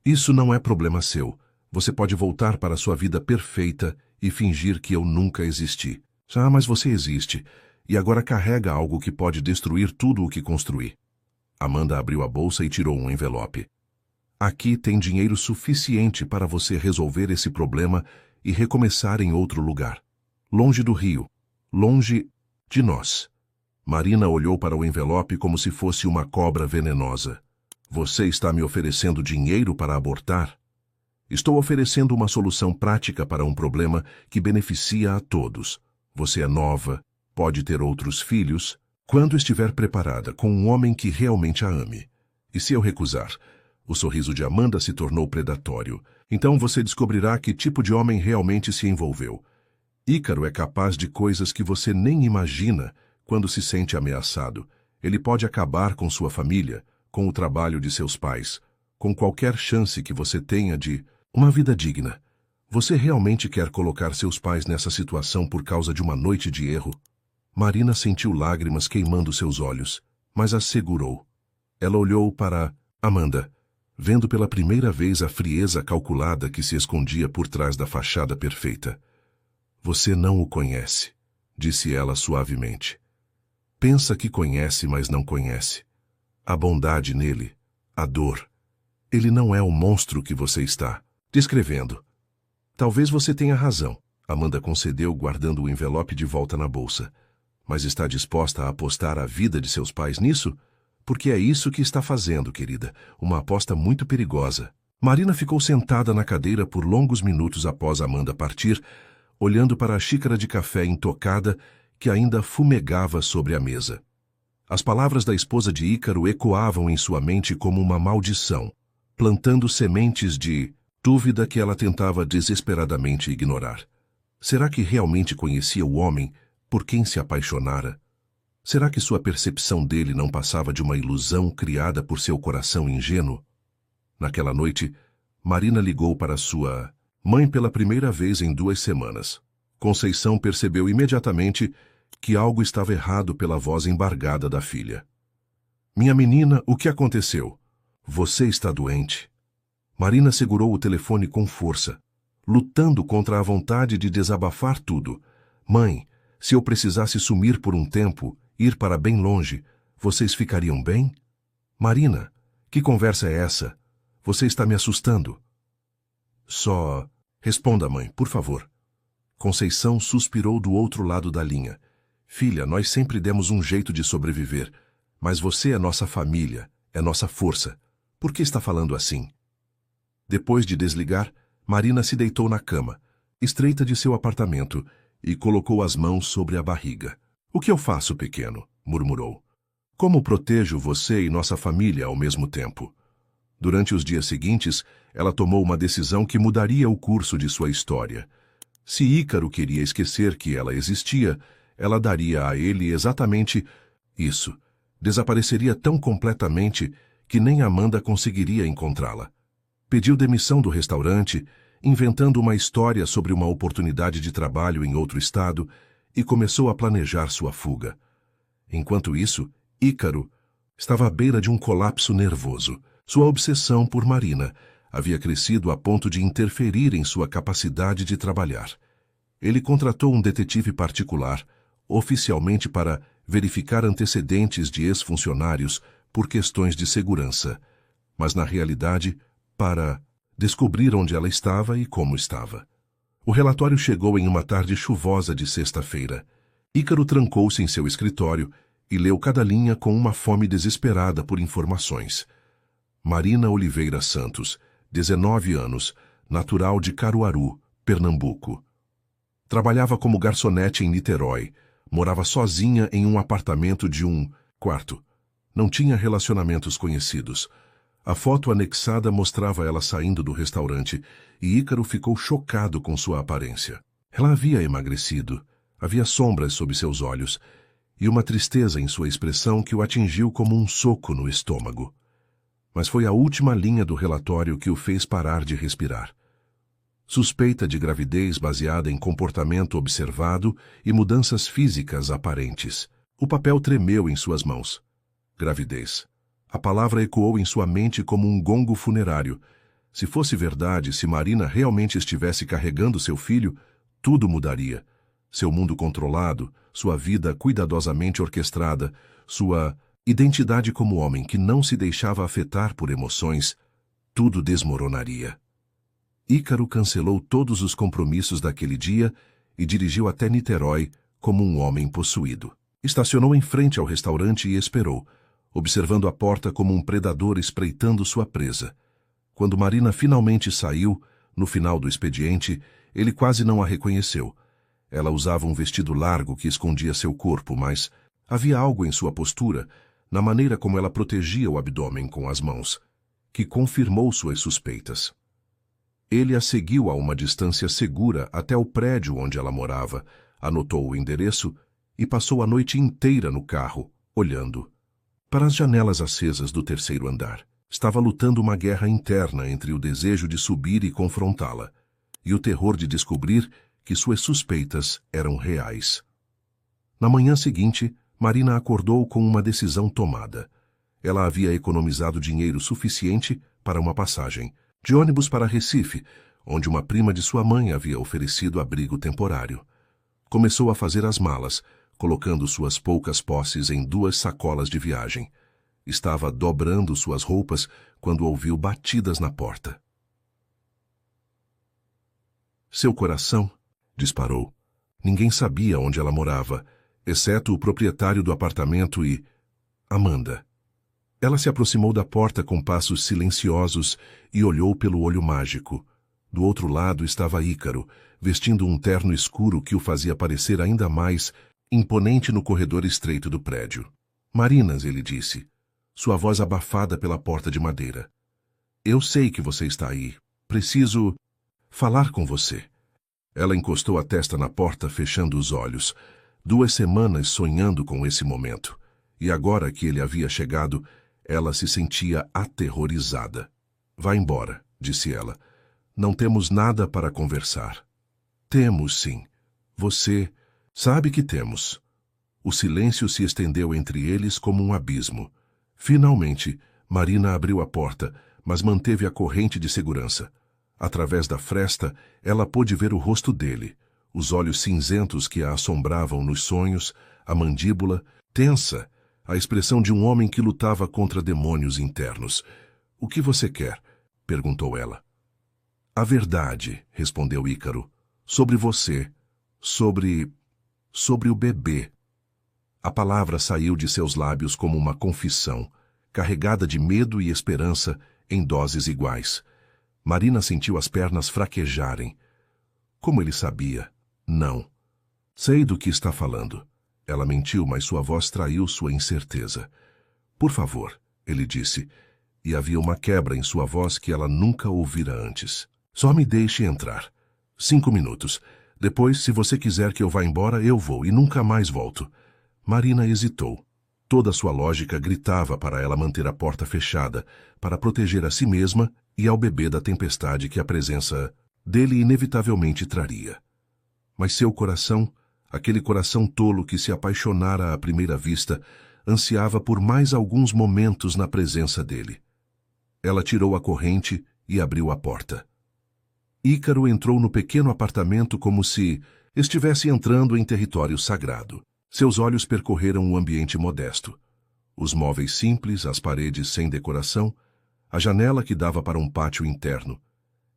"Isso não é problema seu. Você pode voltar para sua vida perfeita e fingir que eu nunca existi. Mas você existe, e agora carrega algo que pode destruir tudo o que construí." Amanda abriu a bolsa e tirou um envelope. "Aqui tem dinheiro suficiente para você resolver esse problema e recomeçar em outro lugar. Longe do rio. Longe de nós." Marina olhou para o envelope como se fosse uma cobra venenosa. "Você está me oferecendo dinheiro para abortar?" "Estou oferecendo uma solução prática para um problema que beneficia a todos. Você é nova, pode ter outros filhos, quando estiver preparada com um homem que realmente a ame. E se eu recusar?" O sorriso de Amanda se tornou predatório. "Então você descobrirá que tipo de homem realmente se envolveu. Ícaro é capaz de coisas que você nem imagina quando se sente ameaçado. Ele pode acabar com sua família, com o trabalho de seus pais, com qualquer chance que você tenha de uma vida digna. Você realmente quer colocar seus pais nessa situação por causa de uma noite de erro?" Marina sentiu lágrimas queimando seus olhos, mas as segurou. Ela olhou para Amanda, vendo pela primeira vez a frieza calculada que se escondia por trás da fachada perfeita. "Você não o conhece", disse ela suavemente. "Pensa que conhece, mas não conhece. A bondade nele, a dor. Ele não é o monstro que você está descrevendo." "Talvez você tenha razão", Amanda concedeu, guardando o envelope de volta na bolsa. "Mas está disposta a apostar a vida de seus pais nisso? Porque é isso que está fazendo, querida. Uma aposta muito perigosa." Marina ficou sentada na cadeira por longos minutos após Amanda partir, olhando para a xícara de café intocada que ainda fumegava sobre a mesa. As palavras da esposa de Ícaro ecoavam em sua mente como uma maldição, plantando sementes de dúvida que ela tentava desesperadamente ignorar. Será que realmente conhecia o homem por quem se apaixonara? Será que sua percepção dele não passava de uma ilusão criada por seu coração ingênuo? Naquela noite, Marina ligou para sua mãe pela primeira vez em 2 semanas. Conceição percebeu imediatamente que algo estava errado pela voz embargada da filha. Minha menina, o que aconteceu? Você está doente. Marina segurou o telefone com força, lutando contra a vontade de desabafar tudo. Mãe, se eu precisasse sumir por um tempo, ir para bem longe, vocês ficariam bem? Marina, que conversa é essa? Você está me assustando. Só responda, mãe, por favor. Conceição suspirou do outro lado da linha. Filha, nós sempre demos um jeito de sobreviver, mas você é nossa família, é nossa força. Por que está falando assim? Depois de desligar, Marina se deitou na cama, estreita de seu apartamento, e colocou as mãos sobre a barriga. O que eu faço, pequeno? Murmurou. Como protejo você e nossa família ao mesmo tempo? Durante os dias seguintes, ela tomou uma decisão que mudaria o curso de sua história. Se Ícaro queria esquecer que ela existia, ela daria a ele exatamente isso. Desapareceria tão completamente que nem Amanda conseguiria encontrá-la. Pediu demissão do restaurante, inventando uma história sobre uma oportunidade de trabalho em outro estado, e começou a planejar sua fuga. Enquanto isso, Ícaro estava à beira de um colapso nervoso. Sua obsessão por Marina havia crescido a ponto de interferir em sua capacidade de trabalhar. Ele contratou um detetive particular, oficialmente para verificar antecedentes de ex-funcionários por questões de segurança, mas na realidade, para descobrir onde ela estava e como estava. O relatório chegou em uma tarde chuvosa de sexta-feira. Ícaro trancou-se em seu escritório e leu cada linha com uma fome desesperada por informações. Marina Oliveira Santos, 19 anos, natural de Caruaru, Pernambuco. Trabalhava como garçonete em Niterói, morava sozinha em um apartamento de 1 quarto. Não tinha relacionamentos conhecidos. A foto anexada mostrava ela saindo do restaurante e Ícaro ficou chocado com sua aparência. Ela havia emagrecido, havia sombras sob seus olhos e uma tristeza em sua expressão que o atingiu como um soco no estômago. Mas foi a última linha do relatório que o fez parar de respirar. Suspeita de gravidez baseada em comportamento observado e mudanças físicas aparentes. O papel tremeu em suas mãos. Gravidez. A palavra ecoou em sua mente como um gongo funerário. Se fosse verdade, se Marina realmente estivesse carregando seu filho, tudo mudaria. Seu mundo controlado, sua vida cuidadosamente orquestrada, sua identidade como homem que não se deixava afetar por emoções, tudo desmoronaria. Ícaro cancelou todos os compromissos daquele dia e dirigiu até Niterói como um homem possuído. Estacionou em frente ao restaurante e esperou, observando a porta como um predador espreitando sua presa. Quando Marina finalmente saiu, no final do expediente, ele quase não a reconheceu. Ela usava um vestido largo que escondia seu corpo, mas havia algo em sua postura, na maneira como ela protegia o abdômen com as mãos, que confirmou suas suspeitas. Ele a seguiu a uma distância segura até o prédio onde ela morava, anotou o endereço e passou a noite inteira no carro, olhando para as janelas acesas do 3º andar. Estava lutando uma guerra interna entre o desejo de subir e confrontá-la, e o terror de descobrir que suas suspeitas eram reais. Na manhã seguinte, Marina acordou com uma decisão tomada. Ela havia economizado dinheiro suficiente para uma passagem de ônibus para Recife, onde uma prima de sua mãe havia oferecido abrigo temporário. Começou a fazer as malas, colocando suas poucas posses em 2 sacolas de viagem. Estava dobrando suas roupas quando ouviu batidas na porta. Seu coração disparou. Ninguém sabia onde ela morava, exceto o proprietário do apartamento e Amanda. Ela se aproximou da porta com passos silenciosos e olhou pelo olho mágico. Do outro lado estava Ícaro, vestindo um terno escuro que o fazia parecer ainda mais imponente no corredor estreito do prédio. Marinas, ele disse, sua voz abafada pela porta de madeira. Eu sei que você está aí. Preciso falar com você. Ela encostou a testa na porta, fechando os olhos. 2 semanas sonhando com esse momento. E agora que ele havia chegado, ela se sentia aterrorizada. Vá embora, disse ela. Não temos nada para conversar. Temos, sim. Você sabe que temos. O silêncio se estendeu entre eles como um abismo. Finalmente, Marina abriu a porta, mas manteve a corrente de segurança. Através da fresta, ela pôde ver o rosto dele, os olhos cinzentos que a assombravam nos sonhos, a mandíbula tensa, a expressão de um homem que lutava contra demônios internos. O que você quer? Perguntou ela. A verdade, respondeu Ícaro, sobre você, sobre o bebê. A palavra saiu de seus lábios como uma confissão, carregada de medo e esperança em doses iguais. Marina sentiu as pernas fraquejarem. Como ele sabia? Não. Sei do que está falando. Ela mentiu, mas sua voz traiu sua incerteza. Por favor, ele disse, e havia uma quebra em sua voz que ela nunca ouvira antes. Só me deixe entrar. 5 minutos. Depois, se você quiser que eu vá embora, eu vou e nunca mais volto. Marina hesitou. Toda sua lógica gritava para ela manter a porta fechada, para proteger a si mesma e ao bebê da tempestade que a presença dele inevitavelmente traria. Mas seu coração, aquele coração tolo que se apaixonara à primeira vista, ansiava por mais alguns momentos na presença dele. Ela tirou a corrente e abriu a porta. Ícaro entrou no pequeno apartamento como se estivesse entrando em território sagrado. Seus olhos percorreram o ambiente modesto. Os móveis simples, as paredes sem decoração, a janela que dava para um pátio interno.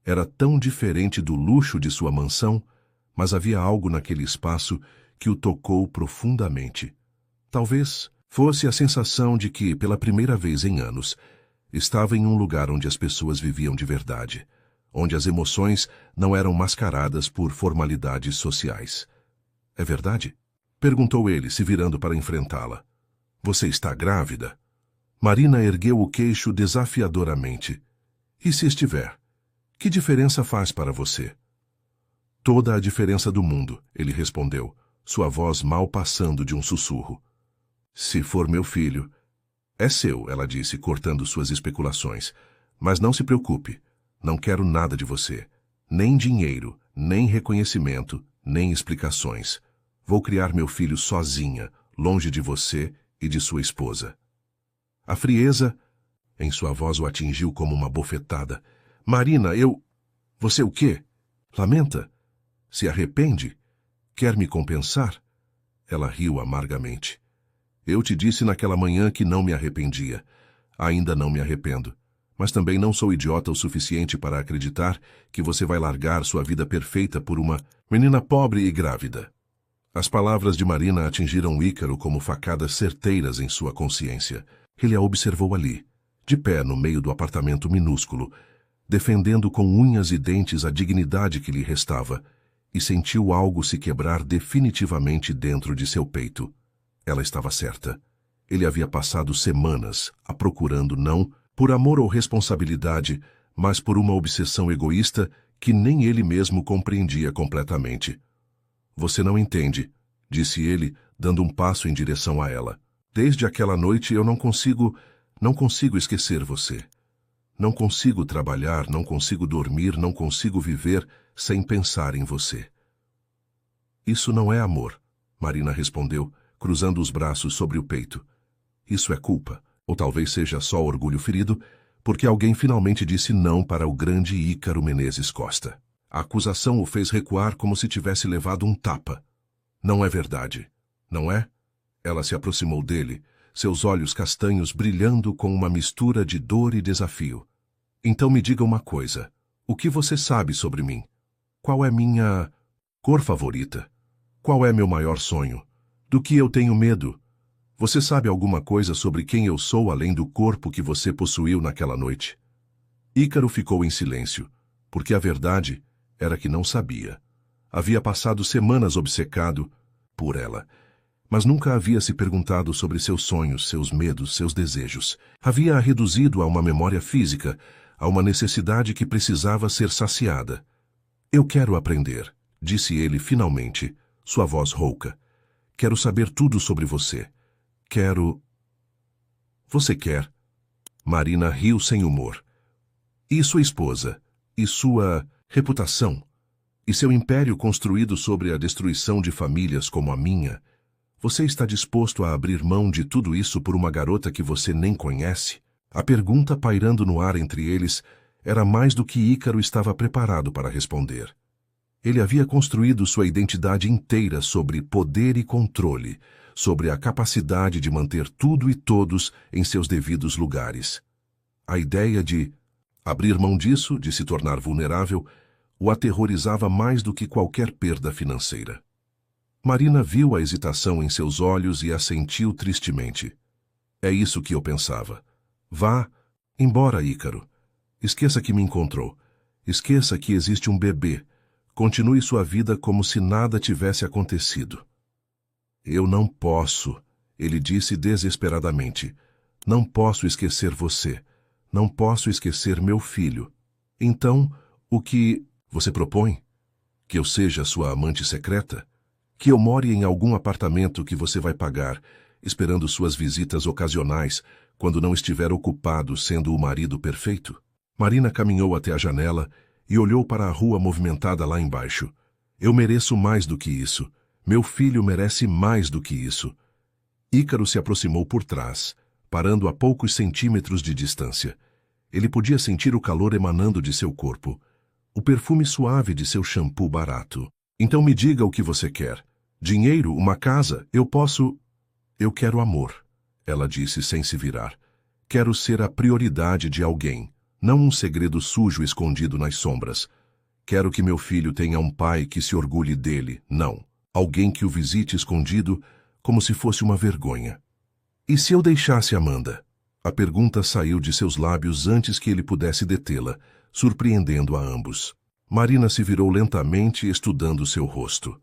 Era tão diferente do luxo de sua mansão, mas havia algo naquele espaço que o tocou profundamente. Talvez fosse a sensação de que, pela primeira vez em anos, estava em um lugar onde as pessoas viviam de verdade, onde as emoções não eram mascaradas por formalidades sociais. É verdade? Perguntou ele, se virando para enfrentá-la. Você está grávida? Marina ergueu o queixo desafiadoramente. E se estiver? Que diferença faz para você? Toda a diferença do mundo, ele respondeu, sua voz mal passando de um sussurro. Se for meu filho. É seu, ela disse, cortando suas especulações. Mas não se preocupe. Não quero nada de você. Nem dinheiro, nem reconhecimento, nem explicações. Vou criar meu filho sozinha, longe de você e de sua esposa. A frieza em sua voz o atingiu como uma bofetada. Marina, Você o quê? Lamenta? Se arrepende? Quer me compensar? Ela riu amargamente. Eu te disse naquela manhã que não me arrependia. Ainda não me arrependo. Mas também não sou idiota o suficiente para acreditar que você vai largar sua vida perfeita por uma menina pobre e grávida. As palavras de Marina atingiram Ícaro como facadas certeiras em sua consciência. Ele a observou ali, de pé no meio do apartamento minúsculo, defendendo com unhas e dentes a dignidade que lhe restava, e sentiu algo se quebrar definitivamente dentro de seu peito. Ela estava certa. Ele havia passado semanas a procurando não por amor ou responsabilidade, mas por uma obsessão egoísta que nem ele mesmo compreendia completamente. Você não entende, disse ele, dando um passo em direção a ela. Desde aquela noite eu não consigo esquecer você. Não consigo trabalhar, não consigo dormir, não consigo viver sem pensar em você. Isso não é amor, Marina respondeu, cruzando os braços sobre o peito. Isso é culpa, ou talvez seja só orgulho ferido, porque alguém finalmente disse não para o grande Ícaro Menezes Costa. A acusação o fez recuar como se tivesse levado um tapa. Não é verdade, não é? Ela se aproximou dele, seus olhos castanhos brilhando com uma mistura de dor e desafio. Então me diga uma coisa. O que você sabe sobre mim? Qual é minha cor favorita? Qual é meu maior sonho? Do que eu tenho medo? Você sabe alguma coisa sobre quem eu sou além do corpo que você possuiu naquela noite? Ícaro ficou em silêncio, porque a verdade era que não sabia. Havia passado semanas obcecado por ela, Mas nunca havia se perguntado sobre seus sonhos, seus medos, seus desejos. Havia-a reduzido a uma memória física, a uma necessidade que precisava ser saciada. Eu quero aprender, disse ele finalmente, sua voz rouca. Quero saber tudo sobre você. Quero... Você quer? Marina riu sem humor. E sua esposa? E sua reputação? E seu império construído sobre a destruição de famílias como a minha? Você está disposto a abrir mão de tudo isso por uma garota que você nem conhece? A pergunta pairando no ar entre eles era mais do que Ícaro estava preparado para responder. Ele havia construído sua identidade inteira sobre poder e controle, sobre a capacidade de manter tudo e todos em seus devidos lugares. A ideia de abrir mão disso, de se tornar vulnerável, o aterrorizava mais do que qualquer perda financeira. Marina viu a hesitação em seus olhos e assentiu tristemente. É isso que eu pensava. Vá embora, Ícaro. Esqueça que me encontrou. Esqueça que existe um bebê. Continue sua vida como se nada tivesse acontecido. Eu não posso, ele disse desesperadamente. Não posso esquecer você. Não posso esquecer meu filho. Então, o que você propõe? Que eu seja sua amante secreta? Que eu more em algum apartamento que você vai pagar, esperando suas visitas ocasionais, quando não estiver ocupado sendo o marido perfeito? Marina caminhou até a janela e olhou para a rua movimentada lá embaixo. Eu mereço mais do que isso. Meu filho merece mais do que isso. Ícaro se aproximou por trás, parando a poucos centímetros de distância. Ele podia sentir o calor emanando de seu corpo, o perfume suave de seu shampoo barato. Então me diga o que você quer. Dinheiro, uma casa, eu posso... Eu quero amor, ela disse sem se virar. Quero ser a prioridade de alguém, não um segredo sujo escondido nas sombras. Quero que meu filho tenha um pai que se orgulhe dele, não. Alguém que o visite escondido como se fosse uma vergonha. E se eu deixasse Amanda? A pergunta saiu de seus lábios antes que ele pudesse detê-la, surpreendendo a ambos. Marina se virou lentamente, estudando seu rosto.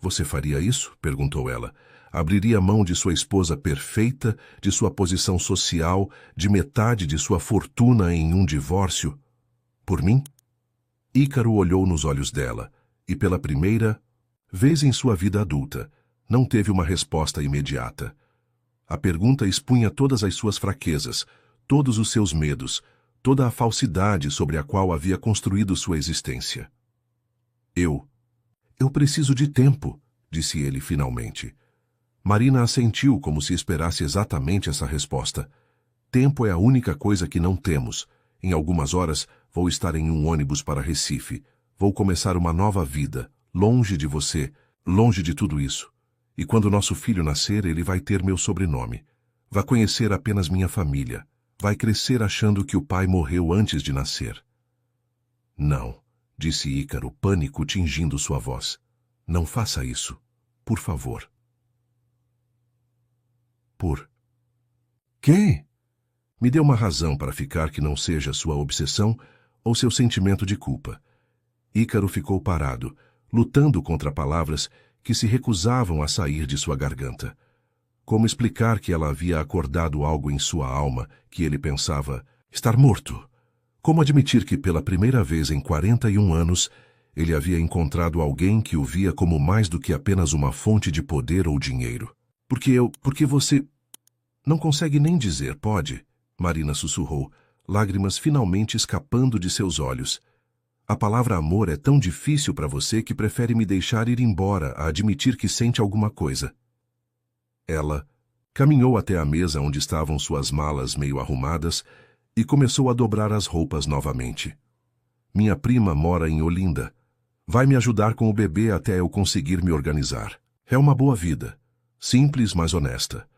Você faria isso? Perguntou ela. Abriria mão de sua esposa perfeita, de sua posição social, de metade de sua fortuna em um divórcio? Por mim? Ícaro olhou nos olhos dela, e pela primeira vez em sua vida adulta, não teve uma resposta imediata. A pergunta expunha todas as suas fraquezas, todos os seus medos, toda a falsidade sobre a qual havia construído sua existência. Eu preciso de tempo, disse ele finalmente. Marina assentiu como se esperasse exatamente essa resposta. Tempo é a única coisa que não temos. Em algumas horas vou estar em um ônibus para Recife. Vou começar uma nova vida, longe de você, longe de tudo isso. E quando nosso filho nascer, ele vai ter meu sobrenome. Vai conhecer apenas minha família. Vai crescer achando que o pai morreu antes de nascer. Não, disse Ícaro, pânico tingindo sua voz. Não faça isso. Por favor. Por quê? Me dê uma razão para ficar que não seja sua obsessão ou seu sentimento de culpa. Ícaro ficou parado, lutando contra palavras que se recusavam a sair de sua garganta. Como explicar que ela havia acordado algo em sua alma que ele pensava estar morto? Como admitir que pela primeira vez em 41 anos ele havia encontrado alguém que o via como mais do que apenas uma fonte de poder ou dinheiro? Porque você... Não consegue nem dizer, pode? Marina sussurrou, lágrimas finalmente escapando de seus olhos. A palavra amor é tão difícil para você que prefere me deixar ir embora a admitir que sente alguma coisa. Ela caminhou até a mesa onde estavam suas malas meio arrumadas e começou a dobrar as roupas novamente. Minha prima mora em Olinda. Vai me ajudar com o bebê até eu conseguir me organizar. É uma boa vida. Simples, mas honesta.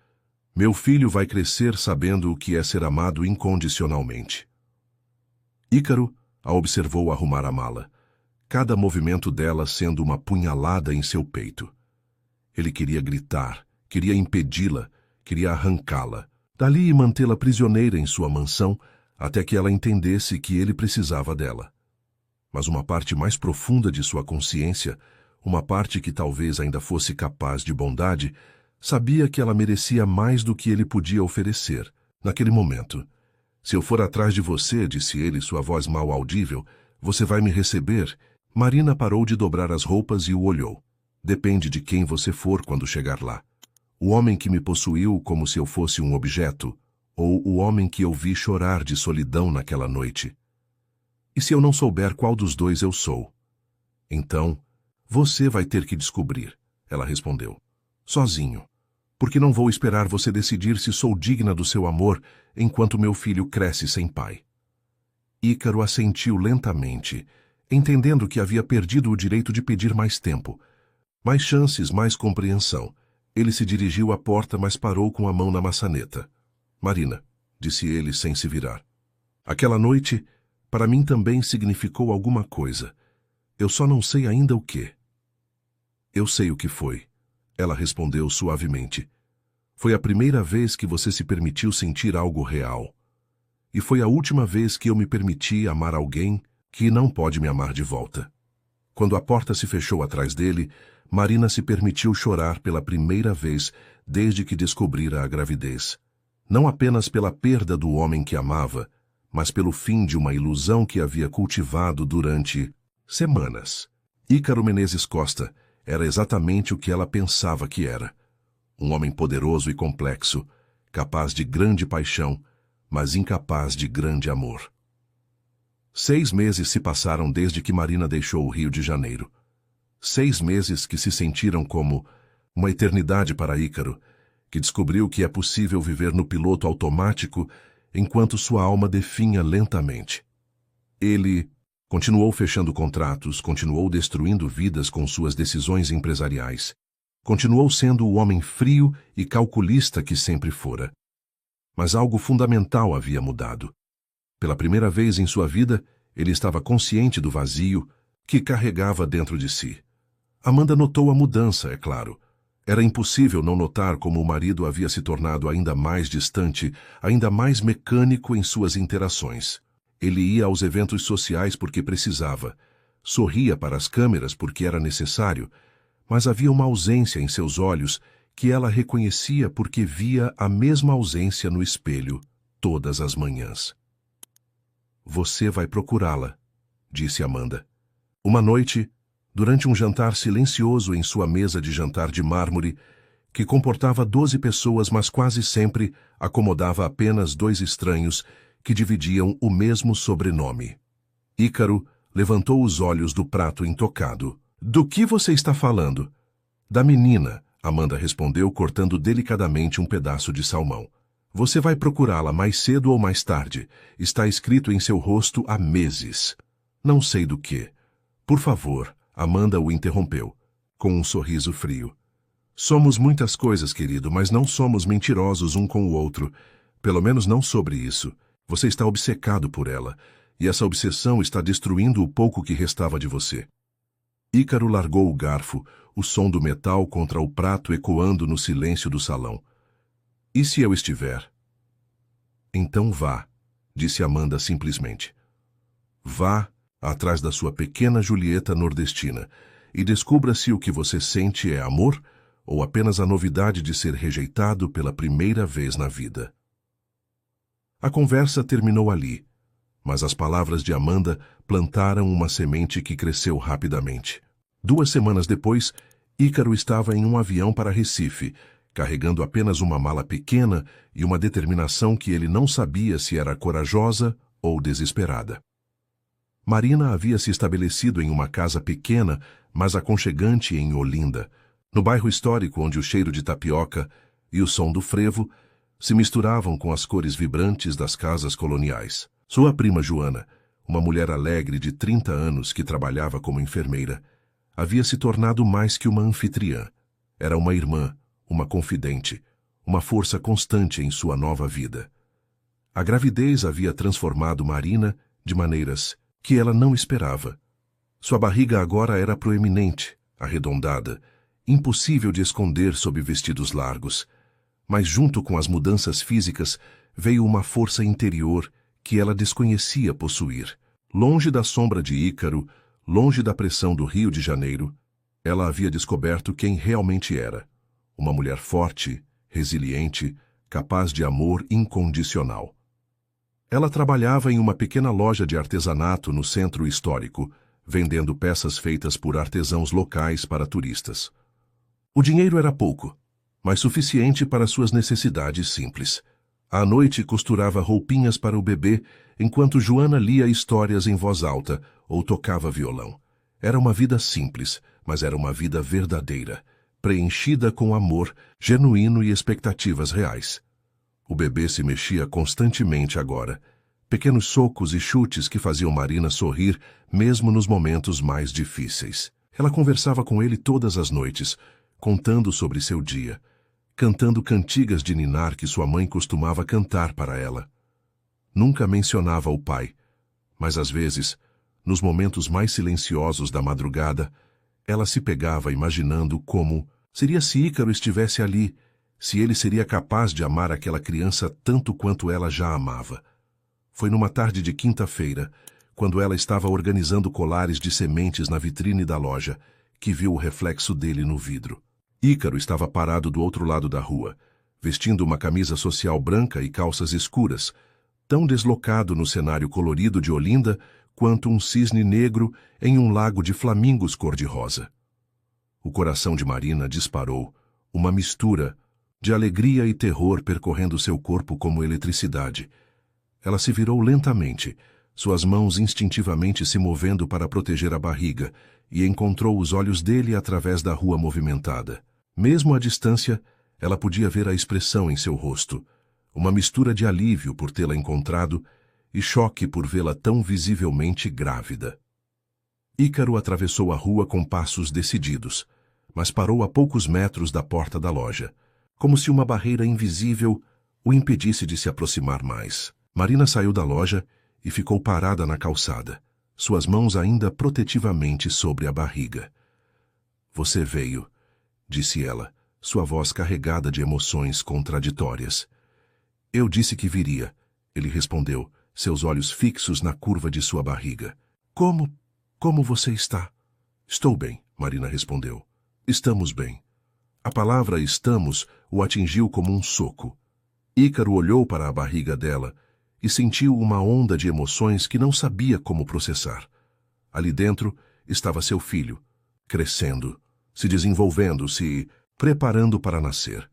Meu filho vai crescer sabendo o que é ser amado incondicionalmente. Ícaro a observou arrumar a mala, cada movimento dela sendo uma punhalada em seu peito. Ele queria gritar, queria impedi-la, queria arrancá-la, dali e mantê-la prisioneira em sua mansão até que ela entendesse que ele precisava dela. Mas uma parte mais profunda de sua consciência, uma parte que talvez ainda fosse capaz de bondade, Sabia que ela merecia mais do que ele podia oferecer, naquele momento. Se eu for atrás de você, disse ele, sua voz mal audível, você vai me receber? Marina parou de dobrar as roupas e o olhou. Depende de quem você for quando chegar lá. O homem que me possuiu como se eu fosse um objeto, ou o homem que eu vi chorar de solidão naquela noite. E se eu não souber qual dos dois eu sou? Então, você vai ter que descobrir, ela respondeu. Sozinho. Porque não vou esperar você decidir se sou digna do seu amor enquanto meu filho cresce sem pai. Ícaro assentiu lentamente, entendendo que havia perdido o direito de pedir mais tempo, mais chances, mais compreensão. Ele se dirigiu à porta, mas parou com a mão na maçaneta. Marina, disse ele sem se virar. Aquela noite, para mim também significou alguma coisa. Eu só não sei ainda o quê. Eu sei o que foi, ela respondeu suavemente. Foi a primeira vez que você se permitiu sentir algo real. E foi a última vez que eu me permiti amar alguém que não pode me amar de volta. Quando a porta se fechou atrás dele, Marina se permitiu chorar pela primeira vez desde que descobrira a gravidez. Não apenas pela perda do homem que amava, mas pelo fim de uma ilusão que havia cultivado durante semanas. Ícaro Menezes Costa era exatamente o que ela pensava que era. Um homem poderoso e complexo, capaz de grande paixão, mas incapaz de grande amor. 6 meses se passaram desde que Marina deixou o Rio de Janeiro. 6 meses que se sentiram como uma eternidade para Ícaro, que descobriu que é possível viver no piloto automático enquanto sua alma definha lentamente. Ele continuou fechando contratos, continuou destruindo vidas com suas decisões empresariais. Continuou sendo o homem frio e calculista que sempre fora. Mas algo fundamental havia mudado. Pela primeira vez em sua vida, ele estava consciente do vazio que carregava dentro de si. Amanda notou a mudança, é claro. Era impossível não notar como o marido havia se tornado ainda mais distante, ainda mais mecânico em suas interações. Ele ia aos eventos sociais porque precisava, sorria para as câmeras porque era necessário, mas havia uma ausência em seus olhos que ela reconhecia porque via a mesma ausência no espelho todas as manhãs. Você vai procurá-la, disse Amanda. Uma noite, durante um jantar silencioso em sua mesa de jantar de mármore, que comportava 12 pessoas, mas quase sempre acomodava apenas 2 estranhos que dividiam o mesmo sobrenome. Ícaro levantou os olhos do prato intocado. Do que você está falando? Da menina, Amanda respondeu, cortando delicadamente um pedaço de salmão. Você vai procurá-la mais cedo ou mais tarde. Está escrito em seu rosto há meses. Não sei do que. Por favor, Amanda o interrompeu, com um sorriso frio. Somos muitas coisas, querido, mas não somos mentirosos um com o outro. Pelo menos não sobre isso. Você está obcecado por ela, e essa obsessão está destruindo o pouco que restava de você. Ícaro largou o garfo, o som do metal contra o prato ecoando no silêncio do salão. E se eu estiver? Então vá, disse Amanda simplesmente. Vá atrás da sua pequena Julieta nordestina e descubra se o que você sente é amor ou apenas a novidade de ser rejeitado pela primeira vez na vida. A conversa terminou ali, mas as palavras de Amanda plantaram uma semente que cresceu rapidamente. 2 semanas depois, Ícaro estava em um avião para Recife, carregando apenas uma mala pequena e uma determinação que ele não sabia se era corajosa ou desesperada. Marina havia se estabelecido em uma casa pequena, mas aconchegante em Olinda, no bairro histórico onde o cheiro de tapioca e o som do frevo se misturavam com as cores vibrantes das casas coloniais. Sua prima Joana, uma mulher alegre de 30 anos que trabalhava como enfermeira, havia se tornado mais que uma anfitriã. Era uma irmã, uma confidente, uma força constante em sua nova vida. A gravidez havia transformado Marina de maneiras que ela não esperava. Sua barriga agora era proeminente, arredondada, impossível de esconder sob vestidos largos. Mas junto com as mudanças físicas veio uma força interior que ela desconhecia possuir. Longe da sombra de Ícaro, longe da pressão do Rio de Janeiro, ela havia descoberto quem realmente era. Uma mulher forte, resiliente, capaz de amor incondicional. Ela trabalhava em uma pequena loja de artesanato no centro histórico, vendendo peças feitas por artesãos locais para turistas. O dinheiro era pouco, mas suficiente para suas necessidades simples. À noite costurava roupinhas para o bebê, enquanto Joana lia histórias em voz alta ou tocava violão. Era uma vida simples, mas era uma vida verdadeira, preenchida com amor, genuíno e expectativas reais. O bebê se mexia constantemente agora. Pequenos socos e chutes que faziam Marina sorrir, mesmo nos momentos mais difíceis. Ela conversava com ele todas as noites, contando sobre seu dia, cantando cantigas de ninar que sua mãe costumava cantar para ela. Nunca mencionava o pai, mas às vezes, nos momentos mais silenciosos da madrugada, ela se pegava imaginando como seria se Ícaro estivesse ali, se ele seria capaz de amar aquela criança tanto quanto ela já amava. Foi numa tarde de quinta-feira, quando ela estava organizando colares de sementes na vitrine da loja, que viu o reflexo dele no vidro. Ícaro estava parado do outro lado da rua, vestindo uma camisa social branca e calças escuras, tão deslocado no cenário colorido de Olinda quanto um cisne negro em um lago de flamingos cor-de-rosa. O coração de Marina disparou, uma mistura de alegria e terror percorrendo seu corpo como eletricidade. Ela se virou lentamente, suas mãos instintivamente se movendo para proteger a barriga, e encontrou os olhos dele através da rua movimentada. Mesmo à distância, ela podia ver a expressão em seu rosto, uma mistura de alívio por tê-la encontrado e choque por vê-la tão visivelmente grávida. Ícaro atravessou a rua com passos decididos, mas parou a poucos metros da porta da loja, como se uma barreira invisível o impedisse de se aproximar mais. Marina saiu da loja e ficou parada na calçada, suas mãos ainda protetivamente sobre a barriga. "Você veio", disse ela, sua voz carregada de emoções contraditórias. "Eu disse que viria", ele respondeu, seus olhos fixos na curva de sua barriga. Como você está?" "Estou bem", Marina respondeu. "Estamos bem." A palavra "estamos" o atingiu como um soco. Ícaro olhou para a barriga dela e sentiu uma onda de emoções que não sabia como processar. Ali dentro estava seu filho, crescendo, se desenvolvendo, se preparando para nascer.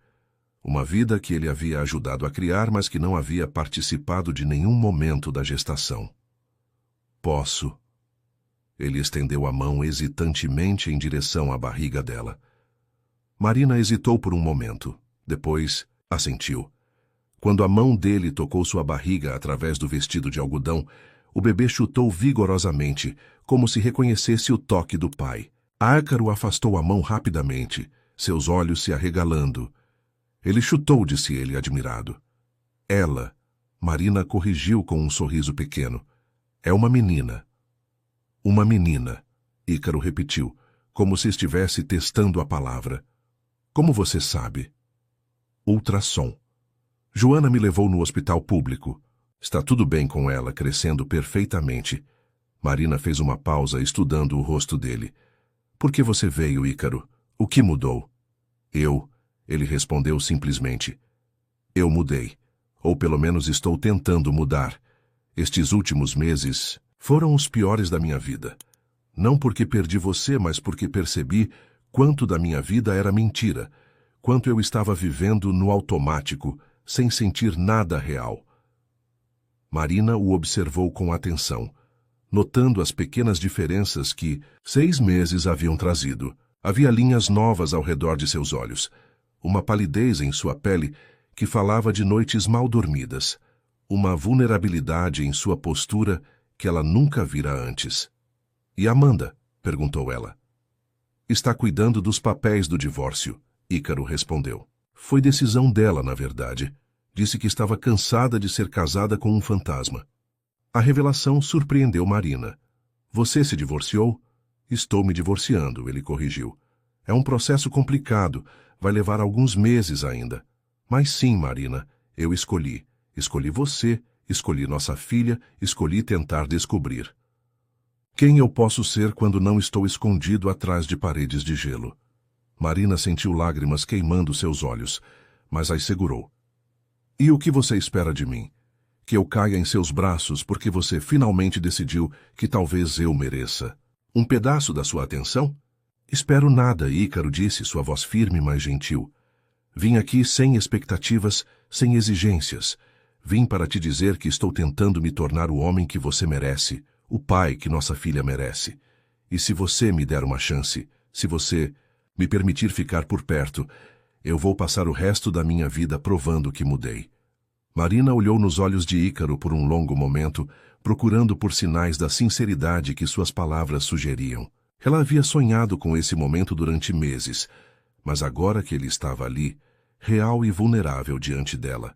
Uma vida que ele havia ajudado a criar, mas que não havia participado de nenhum momento da gestação. "Posso?" Ele estendeu a mão hesitantemente em direção à barriga dela. Marina hesitou por um momento, depois assentiu. Quando a mão dele tocou sua barriga através do vestido de algodão, o bebê chutou vigorosamente, como se reconhecesse o toque do pai. Ícaro afastou a mão rapidamente, seus olhos se arregalando. "Ele chutou", disse ele, admirado. "Ela", Marina corrigiu com um sorriso pequeno. "É uma menina." "Uma menina", Ícaro repetiu, como se estivesse testando a palavra. "Como você sabe?" "Ultrassom. Joana me levou no hospital público. Está tudo bem com ela, crescendo perfeitamente." Marina fez uma pausa, estudando o rosto dele. "Por que você veio, Ícaro? O que mudou?" Ele respondeu simplesmente. "Eu mudei. Ou pelo menos estou tentando mudar. Estes últimos meses foram os piores da minha vida. Não porque perdi você, mas porque percebi quanto da minha vida era mentira, quanto eu estava vivendo no automático, sem sentir nada real." Marina o observou com atenção, notando as pequenas diferenças que 6 meses haviam trazido. Havia linhas novas ao redor de seus olhos, uma palidez em sua pele que falava de noites mal dormidas, uma vulnerabilidade em sua postura que ela nunca vira antes. "E Amanda?", perguntou ela. "Está cuidando dos papéis do divórcio", Ícaro respondeu. "Foi decisão dela, na verdade. Disse que estava cansada de ser casada com um fantasma." A revelação surpreendeu Marina. "Você se divorciou?" "Estou me divorciando", ele corrigiu. "É um processo complicado, vai levar alguns meses ainda." "Mas sim, Marina, eu escolhi. Escolhi você, escolhi nossa filha, escolhi tentar descobrir quem eu posso ser quando não estou escondido atrás de paredes de gelo." Marina sentiu lágrimas queimando seus olhos, mas as segurou. E o que você espera de mim? Que eu caia em seus braços porque você finalmente decidiu que talvez eu mereça um pedaço da sua atenção? Espero nada, Ícaro disse, sua voz firme, mas gentil. Vim aqui sem expectativas, sem exigências. Vim para te dizer que estou tentando me tornar o homem que você merece, o pai que nossa filha merece. E se você me der uma chance, se você me permitir ficar por perto, eu vou passar o resto da minha vida provando que mudei. Marina olhou nos olhos de Ícaro por um longo momento, procurando por sinais da sinceridade que suas palavras sugeriam. Ela havia sonhado com esse momento durante meses, mas agora que ele estava ali, real e vulnerável diante dela,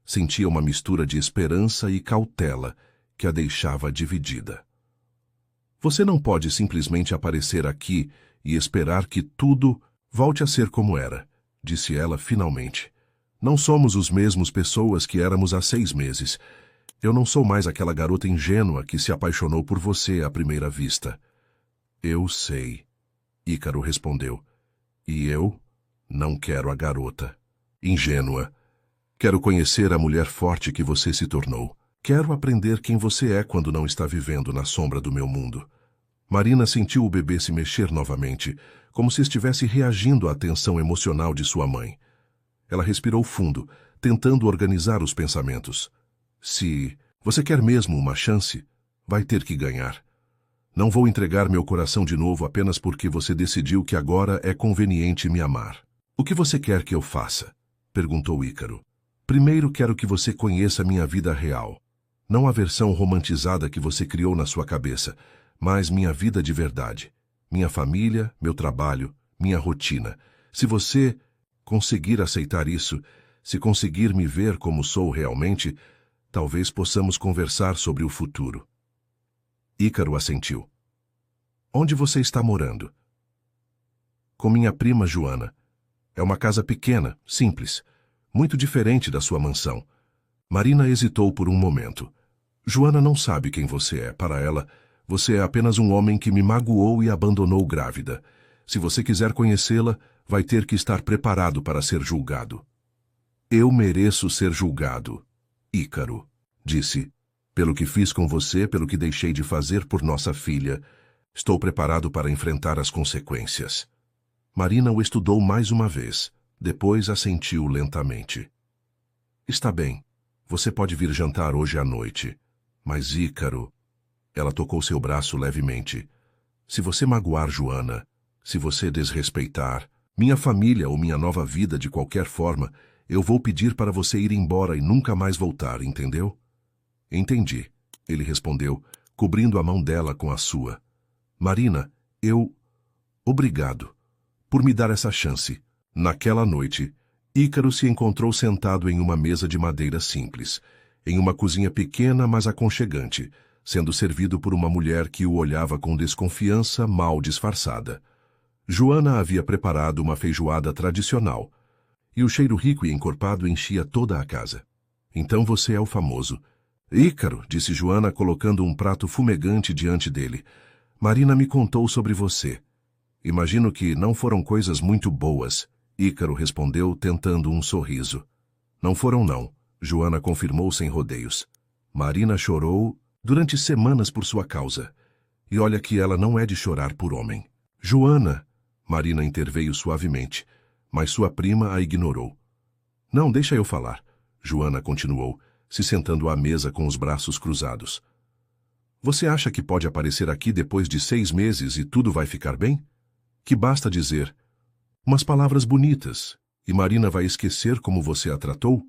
sentia uma mistura de esperança e cautela que a deixava dividida. Você não pode simplesmente aparecer aqui e esperar que tudo volte a ser como era, disse ela finalmente. Não somos os mesmos pessoas que éramos há 6 meses. Eu não sou mais aquela garota ingênua que se apaixonou por você à primeira vista. Eu sei, Ícaro respondeu. E eu não quero a garota ingênua. Quero conhecer a mulher forte que você se tornou. Quero aprender quem você é quando não está vivendo na sombra do meu mundo. Marina sentiu o bebê se mexer novamente, como se estivesse reagindo à tensão emocional de sua mãe. Ela respirou fundo, tentando organizar os pensamentos. Se você quer mesmo uma chance, vai ter que ganhar. Não vou entregar meu coração de novo apenas porque você decidiu que agora é conveniente me amar. O que você quer que eu faça? Perguntou Ícaro. Primeiro quero que você conheça minha vida real. Não a versão romantizada que você criou na sua cabeça, mas minha vida de verdade. Minha família, meu trabalho, minha rotina. Se você conseguir aceitar isso, se conseguir me ver como sou realmente, talvez possamos conversar sobre o futuro. Ícaro assentiu. Onde você está morando? Com minha prima Joana. É uma casa pequena, simples, muito diferente da sua mansão. Marina hesitou por um momento. Joana não sabe quem você é. Para ela, você é apenas um homem que me magoou e abandonou grávida. Se você quiser conhecê-la, vai ter que estar preparado para ser julgado. Eu mereço ser julgado, Ícaro, disse. Pelo que fiz com você, pelo que deixei de fazer por nossa filha, estou preparado para enfrentar as consequências. Marina o estudou mais uma vez, depois assentiu lentamente. Está bem, você pode vir jantar hoje à noite. Mas Ícaro... Ela tocou seu braço levemente. Se você magoar Joana, se você desrespeitar minha família ou minha nova vida de qualquer forma, eu vou pedir para você ir embora e nunca mais voltar, entendeu? Entendi, ele respondeu, cobrindo a mão dela com a sua. Marina, Obrigado por me dar essa chance. Naquela noite, Ícaro se encontrou sentado em uma mesa de madeira simples, em uma cozinha pequena, mas aconchegante, sendo servido por uma mulher que o olhava com desconfiança mal disfarçada. Joana havia preparado uma feijoada tradicional, e o cheiro rico e encorpado enchia toda a casa. Então você é o famoso. Ícaro, disse Joana, colocando um prato fumegante diante dele. Marina me contou sobre você. Imagino que não foram coisas muito boas, Ícaro respondeu, tentando um sorriso. Não foram não, Joana confirmou sem rodeios. Marina chorou durante semanas por sua causa. E olha que ela não é de chorar por homem. Joana, Marina interveio suavemente, mas sua prima a ignorou. Não, deixa eu falar, Joana continuou, se sentando à mesa com os braços cruzados. Você acha que pode aparecer aqui depois de 6 meses e tudo vai ficar bem? Que basta dizer umas palavras bonitas e Marina vai esquecer como você a tratou?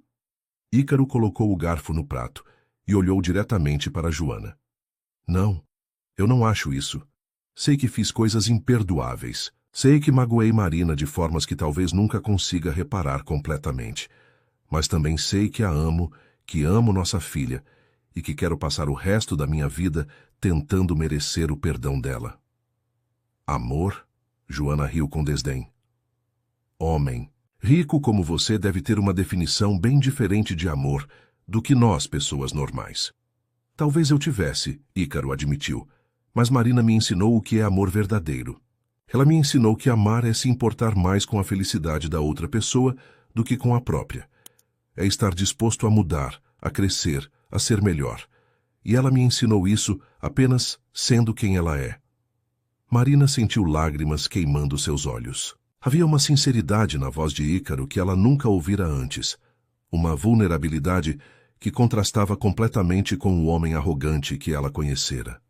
Ícaro colocou o garfo no prato e olhou diretamente para Joana. Não, eu não acho isso. Sei que fiz coisas imperdoáveis. Sei que magoei Marina de formas que talvez nunca consiga reparar completamente. Mas também sei que a amo, que amo nossa filha e que quero passar o resto da minha vida tentando merecer o perdão dela. Amor? Joana riu com desdém. Homem, rico como você deve ter uma definição bem diferente de amor do que nós, pessoas normais. Talvez eu tivesse, Ícaro admitiu, mas Marina me ensinou o que é amor verdadeiro. Ela me ensinou que amar é se importar mais com a felicidade da outra pessoa do que com a própria. É estar disposto a mudar, a crescer, a ser melhor. E ela me ensinou isso apenas sendo quem ela é. Marina sentiu lágrimas queimando seus olhos. Havia uma sinceridade na voz de Ícaro que ela nunca ouvira antes. Uma vulnerabilidade que contrastava completamente com o homem arrogante que ela conhecera.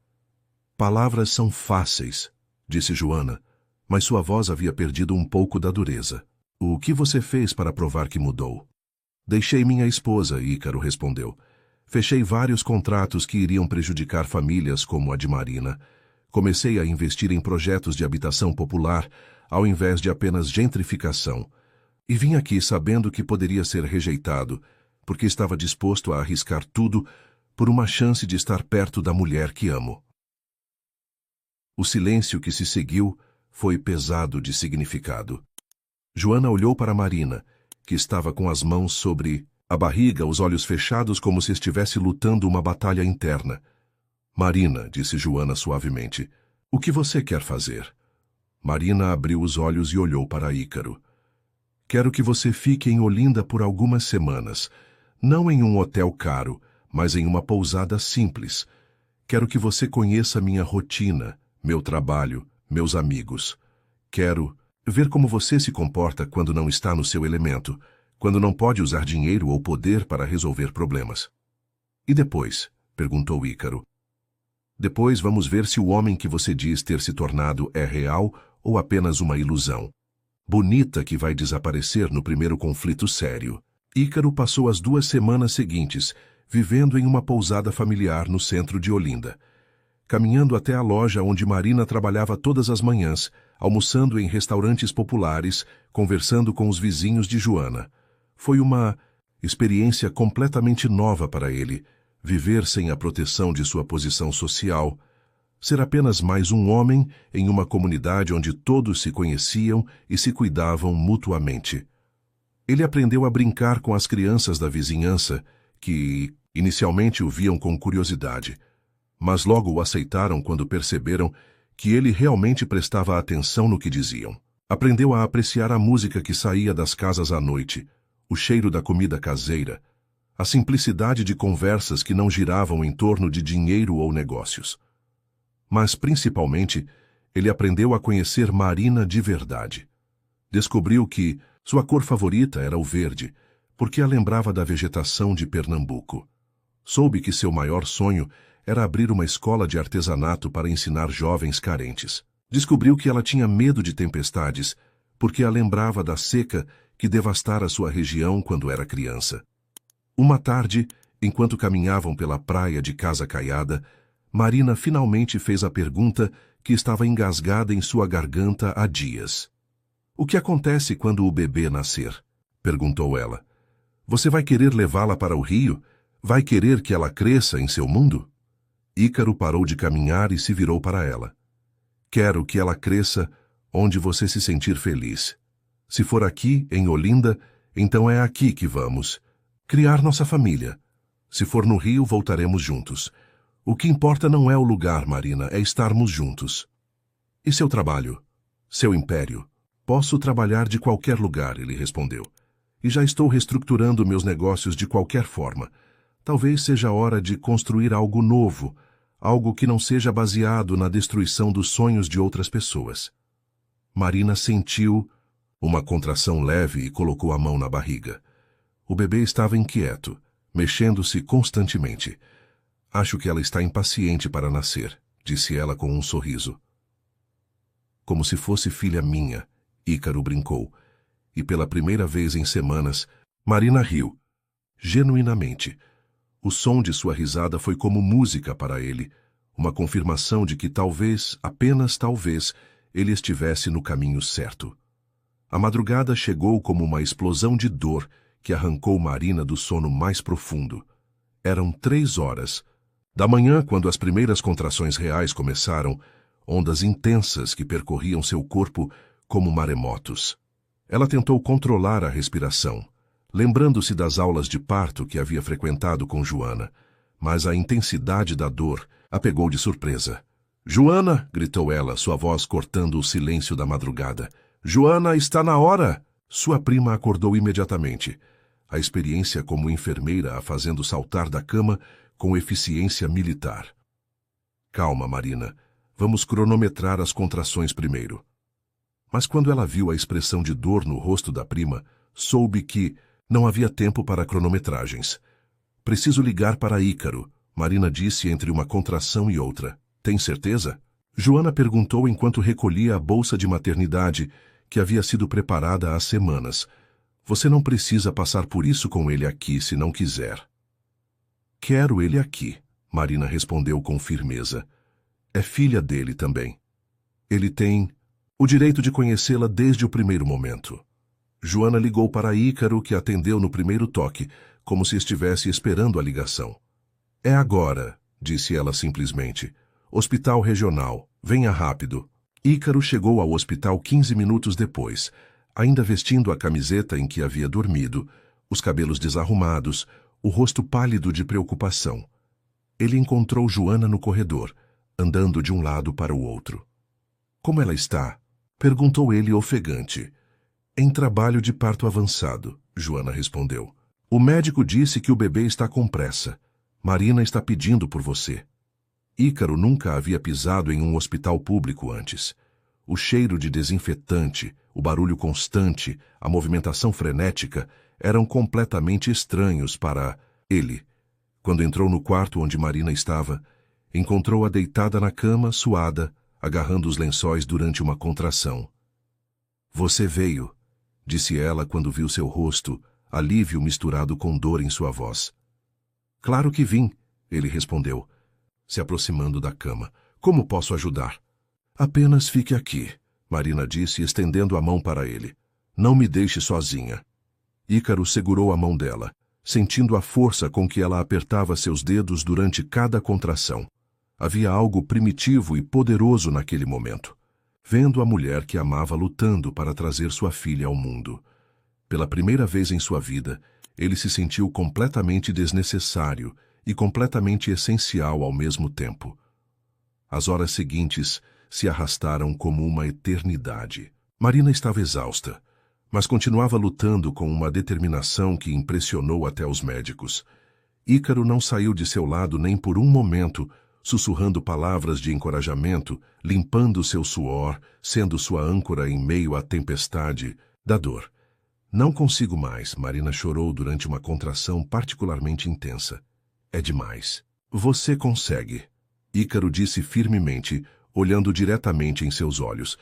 Palavras são fáceis, disse Joana, mas sua voz havia perdido um pouco da dureza. O que você fez para provar que mudou? Deixei minha esposa, Ícaro respondeu. Fechei vários contratos que iriam prejudicar famílias como a de Marina. Comecei a investir em projetos de habitação popular, ao invés de apenas gentrificação. E vim aqui sabendo que poderia ser rejeitado, porque estava disposto a arriscar tudo por uma chance de estar perto da mulher que amo. O silêncio que se seguiu foi pesado de significado. Joana olhou para Marina, que estava com as mãos sobre a barriga, os olhos fechados como se estivesse lutando uma batalha interna. Marina, disse Joana suavemente, o que você quer fazer? Marina abriu os olhos e olhou para Ícaro. Quero que você fique em Olinda por algumas semanas, não em um hotel caro, mas em uma pousada simples. Quero que você conheça minha rotina, meu trabalho, meus amigos. Quero ver como você se comporta quando não está no seu elemento, quando não pode usar dinheiro ou poder para resolver problemas. E depois? Perguntou Ícaro. Depois vamos ver se o homem que você diz ter se tornado é real ou apenas uma ilusão. Bonita que vai desaparecer no primeiro conflito sério. Ícaro passou as 2 semanas seguintes, vivendo em uma pousada familiar no centro de Olinda. Caminhando até a loja onde Marina trabalhava todas as manhãs, almoçando em restaurantes populares, conversando com os vizinhos de Joana. Foi uma experiência completamente nova para ele, viver sem a proteção de sua posição social, ser apenas mais um homem em uma comunidade onde todos se conheciam e se cuidavam mutuamente. Ele aprendeu a brincar com as crianças da vizinhança, que inicialmente o viam com curiosidade, mas logo o aceitaram quando perceberam que ele realmente prestava atenção no que diziam. Aprendeu a apreciar a música que saía das casas à noite, o cheiro da comida caseira, a simplicidade de conversas que não giravam em torno de dinheiro ou negócios. Mas, principalmente, ele aprendeu a conhecer Marina de verdade. Descobriu que sua cor favorita era o verde, porque a lembrava da vegetação de Pernambuco. Soube que seu maior sonho era abrir uma escola de artesanato para ensinar jovens carentes. Descobriu que ela tinha medo de tempestades, porque a lembrava da seca que devastara sua região quando era criança. Uma tarde, enquanto caminhavam pela praia de Casa Caiada, Marina finalmente fez a pergunta que estava engasgada em sua garganta há dias. O que acontece quando o bebê nascer? Perguntou ela. Você vai querer levá-la para o rio? Vai querer que ela cresça em seu mundo? Ícaro parou de caminhar e se virou para ela. Quero que ela cresça onde você se sentir feliz. Se for aqui, em Olinda, então é aqui que vamos. Criar nossa família. Se for no Rio, voltaremos juntos. O que importa não é o lugar, Marina, é estarmos juntos. E seu trabalho? Seu império? Posso trabalhar de qualquer lugar, ele respondeu. E já estou reestruturando meus negócios de qualquer forma. Talvez seja a hora de construir algo novo, algo que não seja baseado na destruição dos sonhos de outras pessoas. Marina sentiu uma contração leve e colocou a mão na barriga. O bebê estava inquieto, mexendo-se constantemente. Acho que ela está impaciente para nascer, disse ela com um sorriso. Como se fosse filha minha, Ícaro brincou. E pela primeira vez em semanas, Marina riu, genuinamente. O som de sua risada foi como música para ele, uma confirmação de que talvez, apenas talvez, ele estivesse no caminho certo. A madrugada chegou como uma explosão de dor que arrancou Marina do sono mais profundo. Eram 3 horas da manhã quando as primeiras contrações reais começaram, ondas intensas que percorriam seu corpo como maremotos. Ela tentou controlar a respiração, lembrando-se das aulas de parto que havia frequentado com Joana, mas a intensidade da dor a pegou de surpresa. Joana, gritou ela, sua voz cortando o silêncio da madrugada. Joana, está na hora! Sua prima acordou imediatamente. A experiência como enfermeira a fazendo saltar da cama com eficiência militar. Calma, Marina. Vamos cronometrar as contrações primeiro. Mas quando ela viu a expressão de dor no rosto da prima, soube que não havia tempo para cronometragens. Preciso ligar para Ícaro, Marina disse entre uma contração e outra. Tem certeza? Joana perguntou enquanto recolhia a bolsa de maternidade que havia sido preparada há semanas. Você não precisa passar por isso com ele aqui se não quiser. Quero ele aqui, Marina respondeu com firmeza. É filha dele também. Ele tem o direito de conhecê-la desde o primeiro momento. Joana ligou para Ícaro, que atendeu no primeiro toque, como se estivesse esperando a ligação. É agora, disse ela simplesmente. Hospital Regional, venha rápido. Ícaro chegou ao hospital 15 minutos depois, ainda vestindo a camiseta em que havia dormido, os cabelos desarrumados, o rosto pálido de preocupação. Ele encontrou Joana no corredor, andando de um lado para o outro. Como ela está? Perguntou ele ofegante. Em trabalho de parto avançado, Joana respondeu. O médico disse que o bebê está com pressa. Marina está pedindo por você. Ícaro nunca havia pisado em um hospital público antes. O cheiro de desinfetante, o barulho constante, a movimentação frenética eram completamente estranhos para ele. Quando entrou no quarto onde Marina estava, encontrou-a deitada na cama, suada, agarrando os lençóis durante uma contração. Você veio, disse ela quando viu seu rosto, alívio misturado com dor em sua voz. Claro que vim, ele respondeu, se aproximando da cama. Como posso ajudar? Apenas fique aqui, Marina disse, estendendo a mão para ele. Não me deixe sozinha. Ícaro segurou a mão dela, sentindo a força com que ela apertava seus dedos durante cada contração. Havia algo primitivo e poderoso naquele momento, vendo a mulher que amava lutando para trazer sua filha ao mundo. Pela primeira vez em sua vida, ele se sentiu completamente desnecessário e completamente essencial ao mesmo tempo. As horas seguintes se arrastaram como uma eternidade. Marina estava exausta, mas continuava lutando com uma determinação que impressionou até os médicos. Ícaro não saiu de seu lado nem por um momento, sussurrando palavras de encorajamento, limpando seu suor, sendo sua âncora em meio à tempestade da dor. Não consigo mais, Marina chorou durante uma contração particularmente intensa. É demais. Você consegue. Ícaro disse firmemente, olhando diretamente em seus olhos.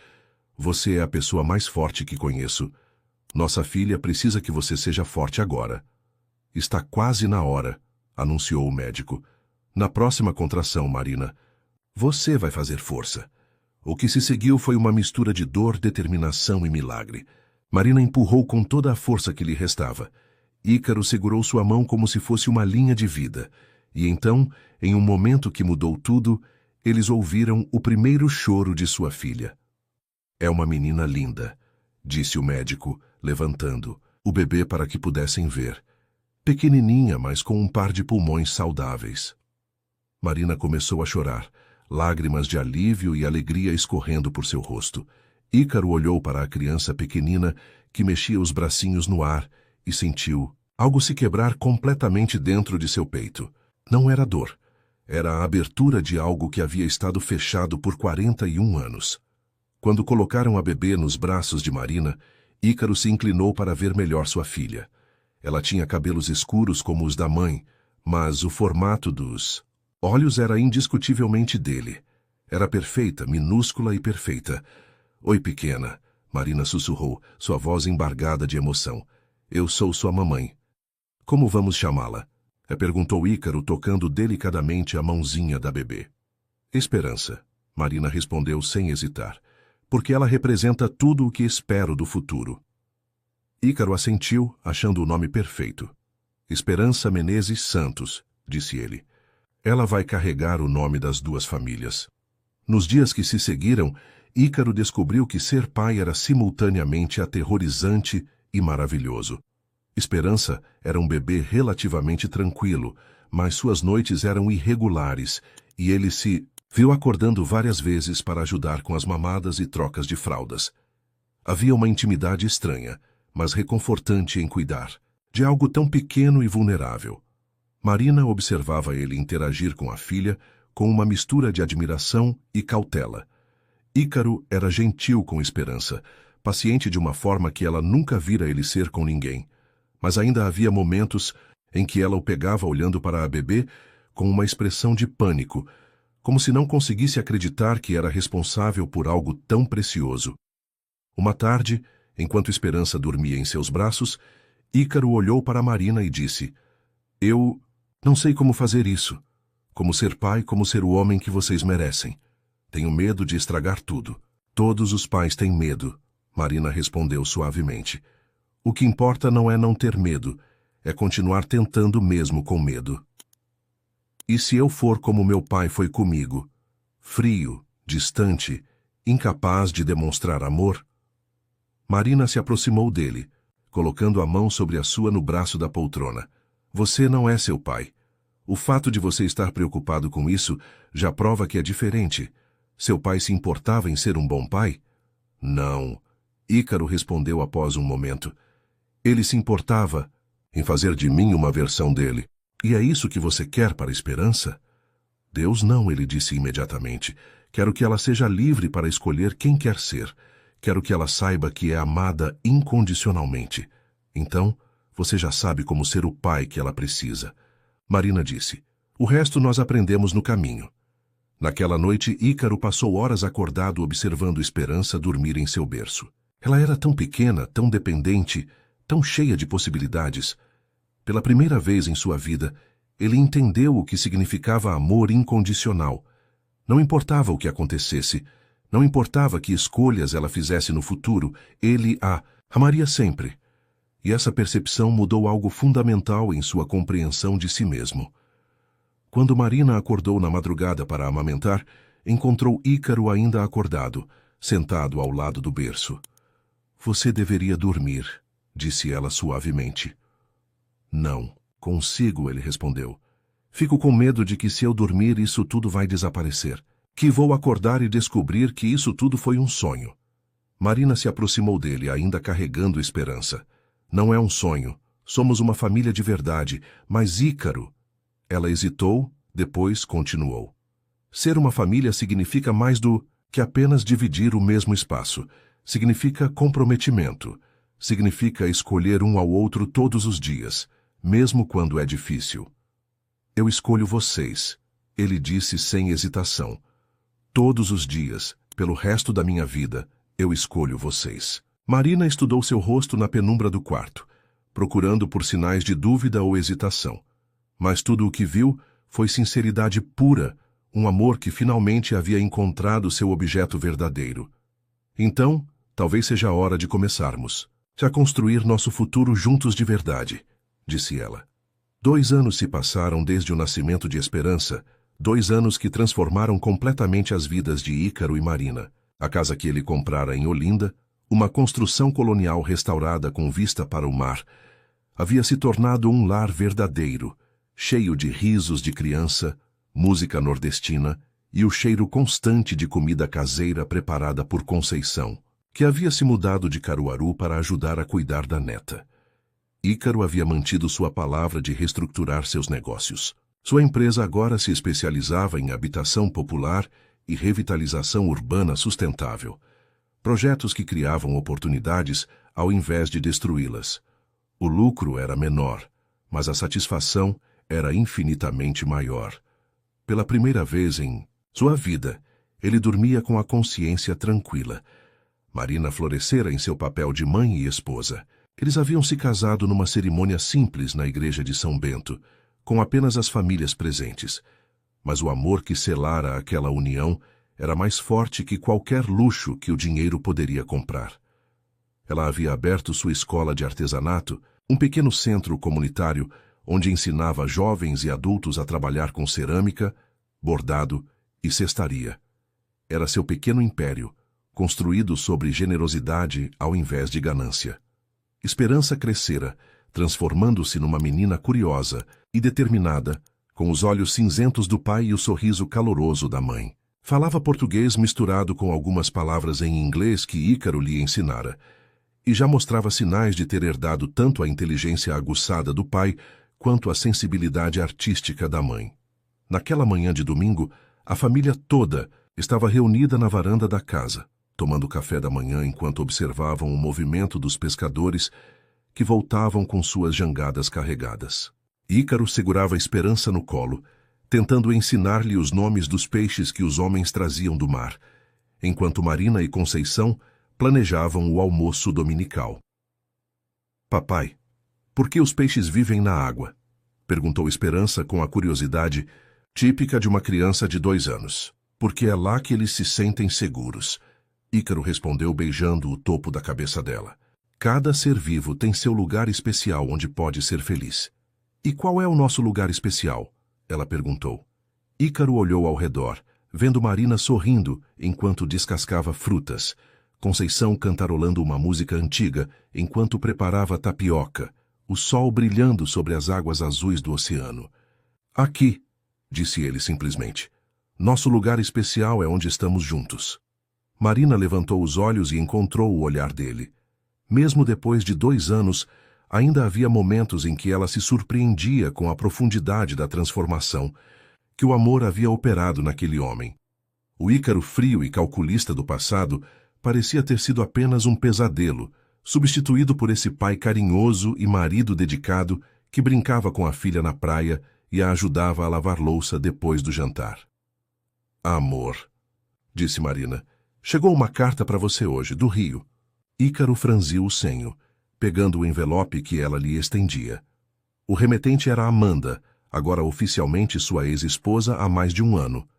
Você é a pessoa mais forte que conheço. Nossa filha precisa que você seja forte agora. Está quase na hora, anunciou o médico. Na próxima contração, Marina, você vai fazer força. O que se seguiu foi uma mistura de dor, determinação e milagre. Marina empurrou com toda a força que lhe restava. Ícaro segurou sua mão como se fosse uma linha de vida. E então, em um momento que mudou tudo, eles ouviram o primeiro choro de sua filha. É uma menina linda, disse o médico, levantando o bebê para que pudessem ver. Pequenininha, mas com um par de pulmões saudáveis. Marina começou a chorar, lágrimas de alívio e alegria escorrendo por seu rosto. Ícaro olhou para a criança pequenina que mexia os bracinhos no ar e sentiu algo se quebrar completamente dentro de seu peito. Não era dor, era a abertura de algo que havia estado fechado por 41 anos. Quando colocaram a bebê nos braços de Marina, Ícaro se inclinou para ver melhor sua filha. Ela tinha cabelos escuros como os da mãe, mas o formato dos olhos era indiscutivelmente dele. Era perfeita, minúscula e perfeita. Oi, pequena, Marina sussurrou, sua voz embargada de emoção. Eu sou sua mamãe. Como vamos chamá-la? Perguntou Ícaro, tocando delicadamente a mãozinha da bebê. Esperança, Marina respondeu sem hesitar, porque ela representa tudo o que espero do futuro. Ícaro assentiu, achando o nome perfeito. Esperança Menezes Santos, disse ele. Ela vai carregar o nome das duas famílias. Nos dias que se seguiram, Ícaro descobriu que ser pai era simultaneamente aterrorizante e maravilhoso. Esperança era um bebê relativamente tranquilo, mas suas noites eram irregulares e ele se Viu acordando várias vezes para ajudar com as mamadas e trocas de fraldas. Havia uma intimidade estranha, mas reconfortante em cuidar de algo tão pequeno e vulnerável. Marina observava ele interagir com a filha com uma mistura de admiração e cautela. Ícaro era gentil com Esperança, paciente de uma forma que ela nunca vira ele ser com ninguém. Mas ainda havia momentos em que ela o pegava olhando para a bebê com uma expressão de pânico, como se não conseguisse acreditar que era responsável por algo tão precioso. Uma tarde, enquanto Esperança dormia em seus braços, Ícaro olhou para Marina e disse: "Eu não sei como fazer isso. Como ser pai, como ser o homem que vocês merecem. Tenho medo de estragar tudo." "Todos os pais têm medo", Marina respondeu suavemente. "O que importa não é não ter medo, é continuar tentando mesmo com medo." "E se eu for como meu pai foi comigo, frio, distante, incapaz de demonstrar amor?" Marina se aproximou dele, colocando a mão sobre a sua no braço da poltrona. "Você não é seu pai. O fato de você estar preocupado com isso já prova que é diferente. Seu pai se importava em ser um bom pai?" "Não", Ícaro respondeu após um momento. "Ele se importava em fazer de mim uma versão dele. E é isso que você quer para a Esperança?" "Deus não", ele disse imediatamente. "Quero que ela seja livre para escolher quem quer ser. Quero que ela saiba que é amada incondicionalmente. Então, você já sabe como ser o pai que ela precisa." Marina disse: "O resto nós aprendemos no caminho." Naquela noite, Ícaro passou horas acordado observando Esperança dormir em seu berço. Ela era tão pequena, tão dependente, tão cheia de possibilidades. Pela primeira vez em sua vida, ele entendeu o que significava amor incondicional. Não importava o que acontecesse, não importava que escolhas ela fizesse no futuro, ele a amaria sempre. E essa percepção mudou algo fundamental em sua compreensão de si mesmo. Quando Marina acordou na madrugada para amamentar, encontrou Ícaro ainda acordado, sentado ao lado do berço. "Você deveria dormir", disse ela suavemente. "Não consigo", ele respondeu. "Fico com medo de que se eu dormir isso tudo vai desaparecer. Que vou acordar e descobrir que isso tudo foi um sonho." Marina se aproximou dele, ainda carregando Esperança. "Não é um sonho. Somos uma família de verdade. Mas Ícaro..." Ela hesitou, depois continuou. "Ser uma família significa mais do que apenas dividir o mesmo espaço. Significa comprometimento. Significa escolher um ao outro todos os dias, mesmo quando é difícil." "Eu escolho vocês", ele disse sem hesitação. "Todos os dias, pelo resto da minha vida, eu escolho vocês." Marina estudou seu rosto na penumbra do quarto, procurando por sinais de dúvida ou hesitação. Mas tudo o que viu foi sinceridade pura, um amor que finalmente havia encontrado seu objeto verdadeiro. "Então, talvez seja a hora de começarmos a construir nosso futuro juntos de verdade", disse ela. 2 anos se passaram desde o nascimento de Esperança, 2 anos que transformaram completamente as vidas de Ícaro e Marina. A casa que ele comprara em Olinda, uma construção colonial restaurada com vista para o mar, havia se tornado um lar verdadeiro, cheio de risos de criança, música nordestina e o cheiro constante de comida caseira preparada por Conceição, que havia se mudado de Caruaru para ajudar a cuidar da neta. Ícaro havia mantido sua palavra de reestruturar seus negócios. Sua empresa agora se especializava em habitação popular e revitalização urbana sustentável, projetos que criavam oportunidades ao invés de destruí-las. O lucro era menor, mas a satisfação era infinitamente maior. Pela primeira vez em sua vida, ele dormia com a consciência tranquila. Marina florescera em seu papel de mãe e esposa. Eles haviam se casado numa cerimônia simples na igreja de São Bento, com apenas as famílias presentes. Mas o amor que selara aquela união era mais forte que qualquer luxo que o dinheiro poderia comprar. Ela havia aberto sua escola de artesanato, um pequeno centro comunitário onde ensinava jovens e adultos a trabalhar com cerâmica, bordado e cestaria. Era seu pequeno império, construído sobre generosidade ao invés de ganância. Esperança crescera, transformando-se numa menina curiosa e determinada, com os olhos cinzentos do pai e o sorriso caloroso da mãe. Falava português misturado com algumas palavras em inglês que Ícaro lhe ensinara, e já mostrava sinais de ter herdado tanto a inteligência aguçada do pai quanto a sensibilidade artística da mãe. Naquela manhã de domingo, a família toda estava reunida na varanda da casa, tomando café da manhã enquanto observavam o movimento dos pescadores que voltavam com suas jangadas carregadas. Ícaro segurava a Esperança no colo, tentando ensinar-lhe os nomes dos peixes que os homens traziam do mar, enquanto Marina e Conceição planejavam o almoço dominical. Papai, por que os peixes vivem na água? Perguntou Esperança com a curiosidade típica de uma criança de 2 anos. Porque é lá que eles se sentem seguros. Ícaro respondeu beijando o topo da cabeça dela. Cada ser vivo tem seu lugar especial onde pode ser feliz. E qual é o nosso lugar especial? Ela perguntou. Ícaro olhou ao redor, vendo Marina sorrindo enquanto descascava frutas, Conceição cantarolando uma música antiga enquanto preparava tapioca, o sol brilhando sobre as águas azuis do oceano. Aqui, disse ele simplesmente. Nosso lugar especial é onde estamos juntos. Marina levantou os olhos e encontrou o olhar dele. Mesmo depois de 2 anos, ainda havia momentos em que ela se surpreendia com a profundidade da transformação que o amor havia operado naquele homem. O Ícaro frio e calculista do passado parecia ter sido apenas um pesadelo, substituído por esse pai carinhoso e marido dedicado que brincava com a filha na praia e a ajudava a lavar louça depois do jantar. Amor, disse Marina, chegou uma carta para você hoje, do Rio. Ícaro franziu o senho, pegando o envelope que ela lhe estendia. O remetente era Amanda, agora oficialmente sua ex-esposa há mais de 1 ano.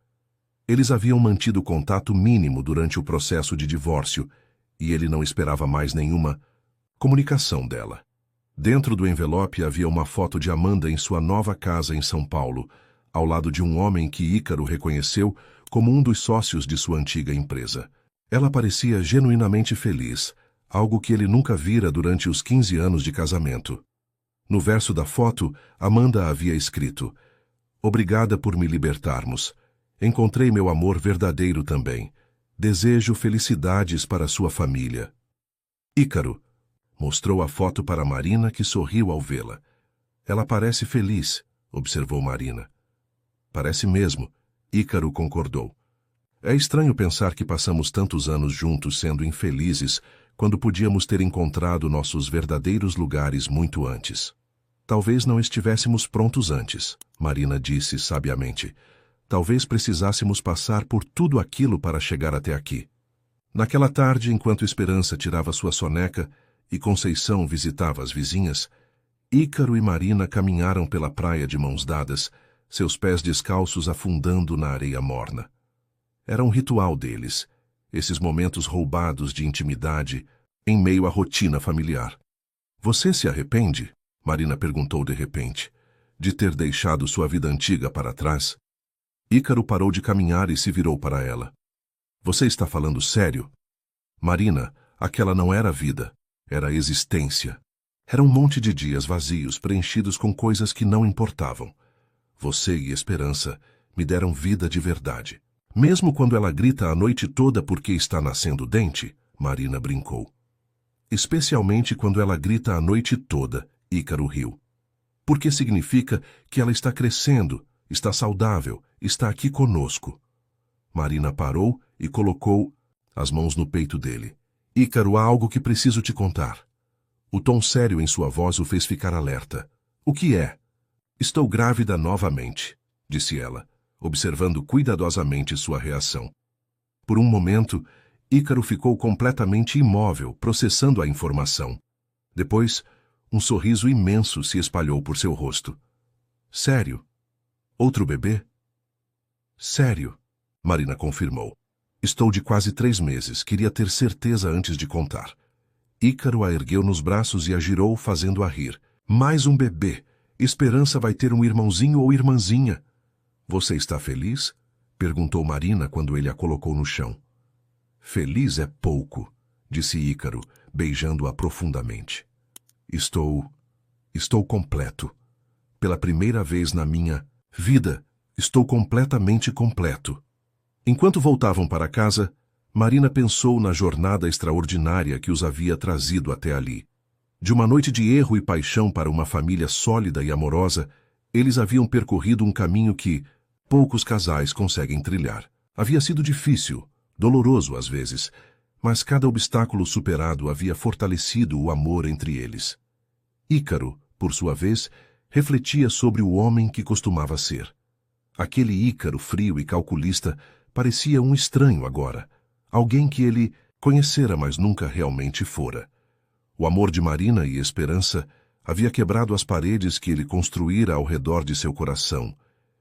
Eles haviam mantido contato mínimo durante o processo de divórcio, e ele não esperava mais nenhuma comunicação dela. Dentro do envelope havia uma foto de Amanda em sua nova casa em São Paulo, ao lado de um homem que Ícaro reconheceu como um dos sócios de sua antiga empresa. Ela parecia genuinamente feliz, algo que ele nunca vira durante os 15 anos de casamento. No verso da foto, Amanda havia escrito: Obrigada por me libertarmos. Encontrei meu amor verdadeiro também. Desejo felicidades para sua família. Ícaro mostrou a foto para Marina, que sorriu ao vê-la. Ela parece feliz, observou Marina. Parece mesmo, Ícaro concordou. É estranho pensar que passamos tantos anos juntos sendo infelizes quando podíamos ter encontrado nossos verdadeiros lugares muito antes. Talvez não estivéssemos prontos antes, Marina disse sabiamente. Talvez precisássemos passar por tudo aquilo para chegar até aqui. Naquela tarde, enquanto Esperança tirava sua soneca e Conceição visitava as vizinhas, Ícaro e Marina caminharam pela praia de mãos dadas, seus pés descalços afundando na areia morna. Era um ritual deles, esses momentos roubados de intimidade em meio à rotina familiar. Você se arrepende? Marina perguntou de repente, de ter deixado sua vida antiga para trás? Ícaro parou de caminhar e se virou para ela. Você está falando sério? Marina, aquela não era vida, era existência. Era um monte de dias vazios, preenchidos com coisas que não importavam. Você e Esperança me deram vida de verdade. Mesmo quando ela grita a noite toda porque está nascendo dente, Marina brincou. Especialmente quando ela grita a noite toda, Ícaro riu. Porque significa que ela está crescendo, está saudável, está aqui conosco. Marina parou e colocou as mãos no peito dele. Ícaro, há algo que preciso te contar. O tom sério em sua voz o fez ficar alerta. O que é? Estou grávida novamente, disse ela, observando cuidadosamente sua reação. Por um momento, Ícaro ficou completamente imóvel, processando a informação. Depois, um sorriso imenso se espalhou por seu rosto. Sério? Outro bebê? Sério, Marina confirmou. Estou de quase 3 meses, queria ter certeza antes de contar. Ícaro a ergueu nos braços e a girou, fazendo-a rir. Mais um bebê! Esperança vai ter um irmãozinho ou irmãzinha. Você está feliz? Perguntou Marina quando ele a colocou no chão. Feliz é pouco, disse Ícaro, beijando-a profundamente. Estou completo. Pela primeira vez na minha vida, estou completamente completo. Enquanto voltavam para casa, Marina pensou na jornada extraordinária que os havia trazido até ali. De uma noite de erro e paixão para uma família sólida e amorosa, eles haviam percorrido um caminho que poucos casais conseguem trilhar. Havia sido difícil, doloroso às vezes, mas cada obstáculo superado havia fortalecido o amor entre eles. Ícaro, por sua vez, refletia sobre o homem que costumava ser. Aquele Ícaro frio e calculista parecia um estranho agora, alguém que ele conhecera, mas nunca realmente fora. O amor de Marina e Esperança havia quebrado as paredes que ele construíra ao redor de seu coração,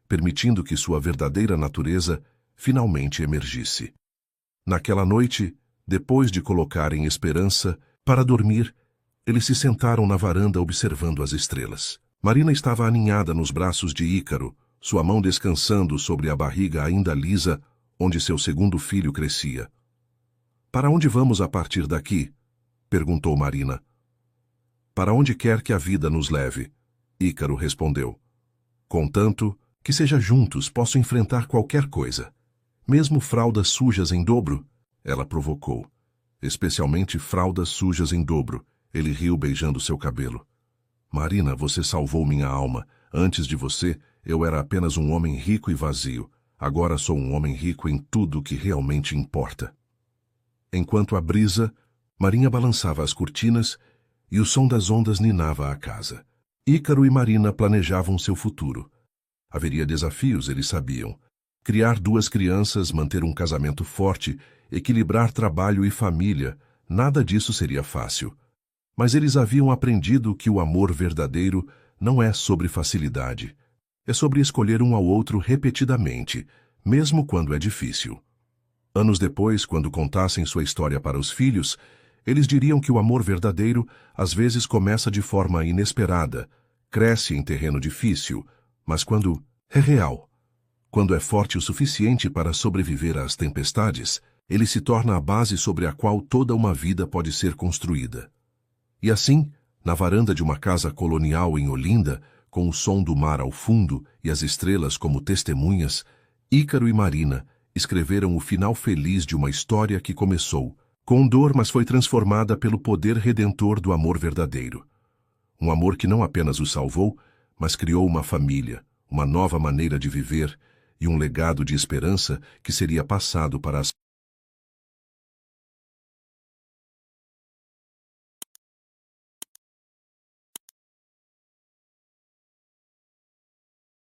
permitindo que sua verdadeira natureza finalmente emergisse. Naquela noite, depois de colocarem Esperança para dormir, eles se sentaram na varanda observando as estrelas. Marina estava aninhada nos braços de Ícaro, sua mão descansando sobre a barriga ainda lisa, onde seu segundo filho crescia. "Para onde vamos a partir daqui?" perguntou Marina. "Para onde quer que a vida nos leve," Ícaro respondeu. "Contanto que seja juntos, posso enfrentar qualquer coisa. Mesmo fraldas sujas em dobro?" ela provocou. "Especialmente fraldas sujas em dobro." Ele riu beijando seu cabelo. "Marina, você salvou minha alma. Antes de você, eu era apenas um homem rico e vazio. Agora sou um homem rico em tudo que realmente importa." Enquanto a brisa, Marinha balançava as cortinas e o som das ondas ninava a casa. Ícaro e Marina planejavam seu futuro. Haveria desafios, eles sabiam. Criar 2 crianças, manter um casamento forte, equilibrar trabalho e família, nada disso seria fácil. Mas eles haviam aprendido que o amor verdadeiro não é sobre facilidade. É sobre escolher um ao outro repetidamente, mesmo quando é difícil. Anos depois, quando contassem sua história para os filhos, eles diriam que o amor verdadeiro às vezes começa de forma inesperada, cresce em terreno difícil, mas quando é real, quando é forte o suficiente para sobreviver às tempestades, ele se torna a base sobre a qual toda uma vida pode ser construída. E assim, na varanda de uma casa colonial em Olinda, com o som do mar ao fundo e as estrelas como testemunhas, Ícaro e Marina escreveram o final feliz de uma história que começou com dor, mas foi transformada pelo poder redentor do amor verdadeiro. Um amor que não apenas os salvou, mas criou uma família, uma nova maneira de viver e um legado de esperança que seria passado para as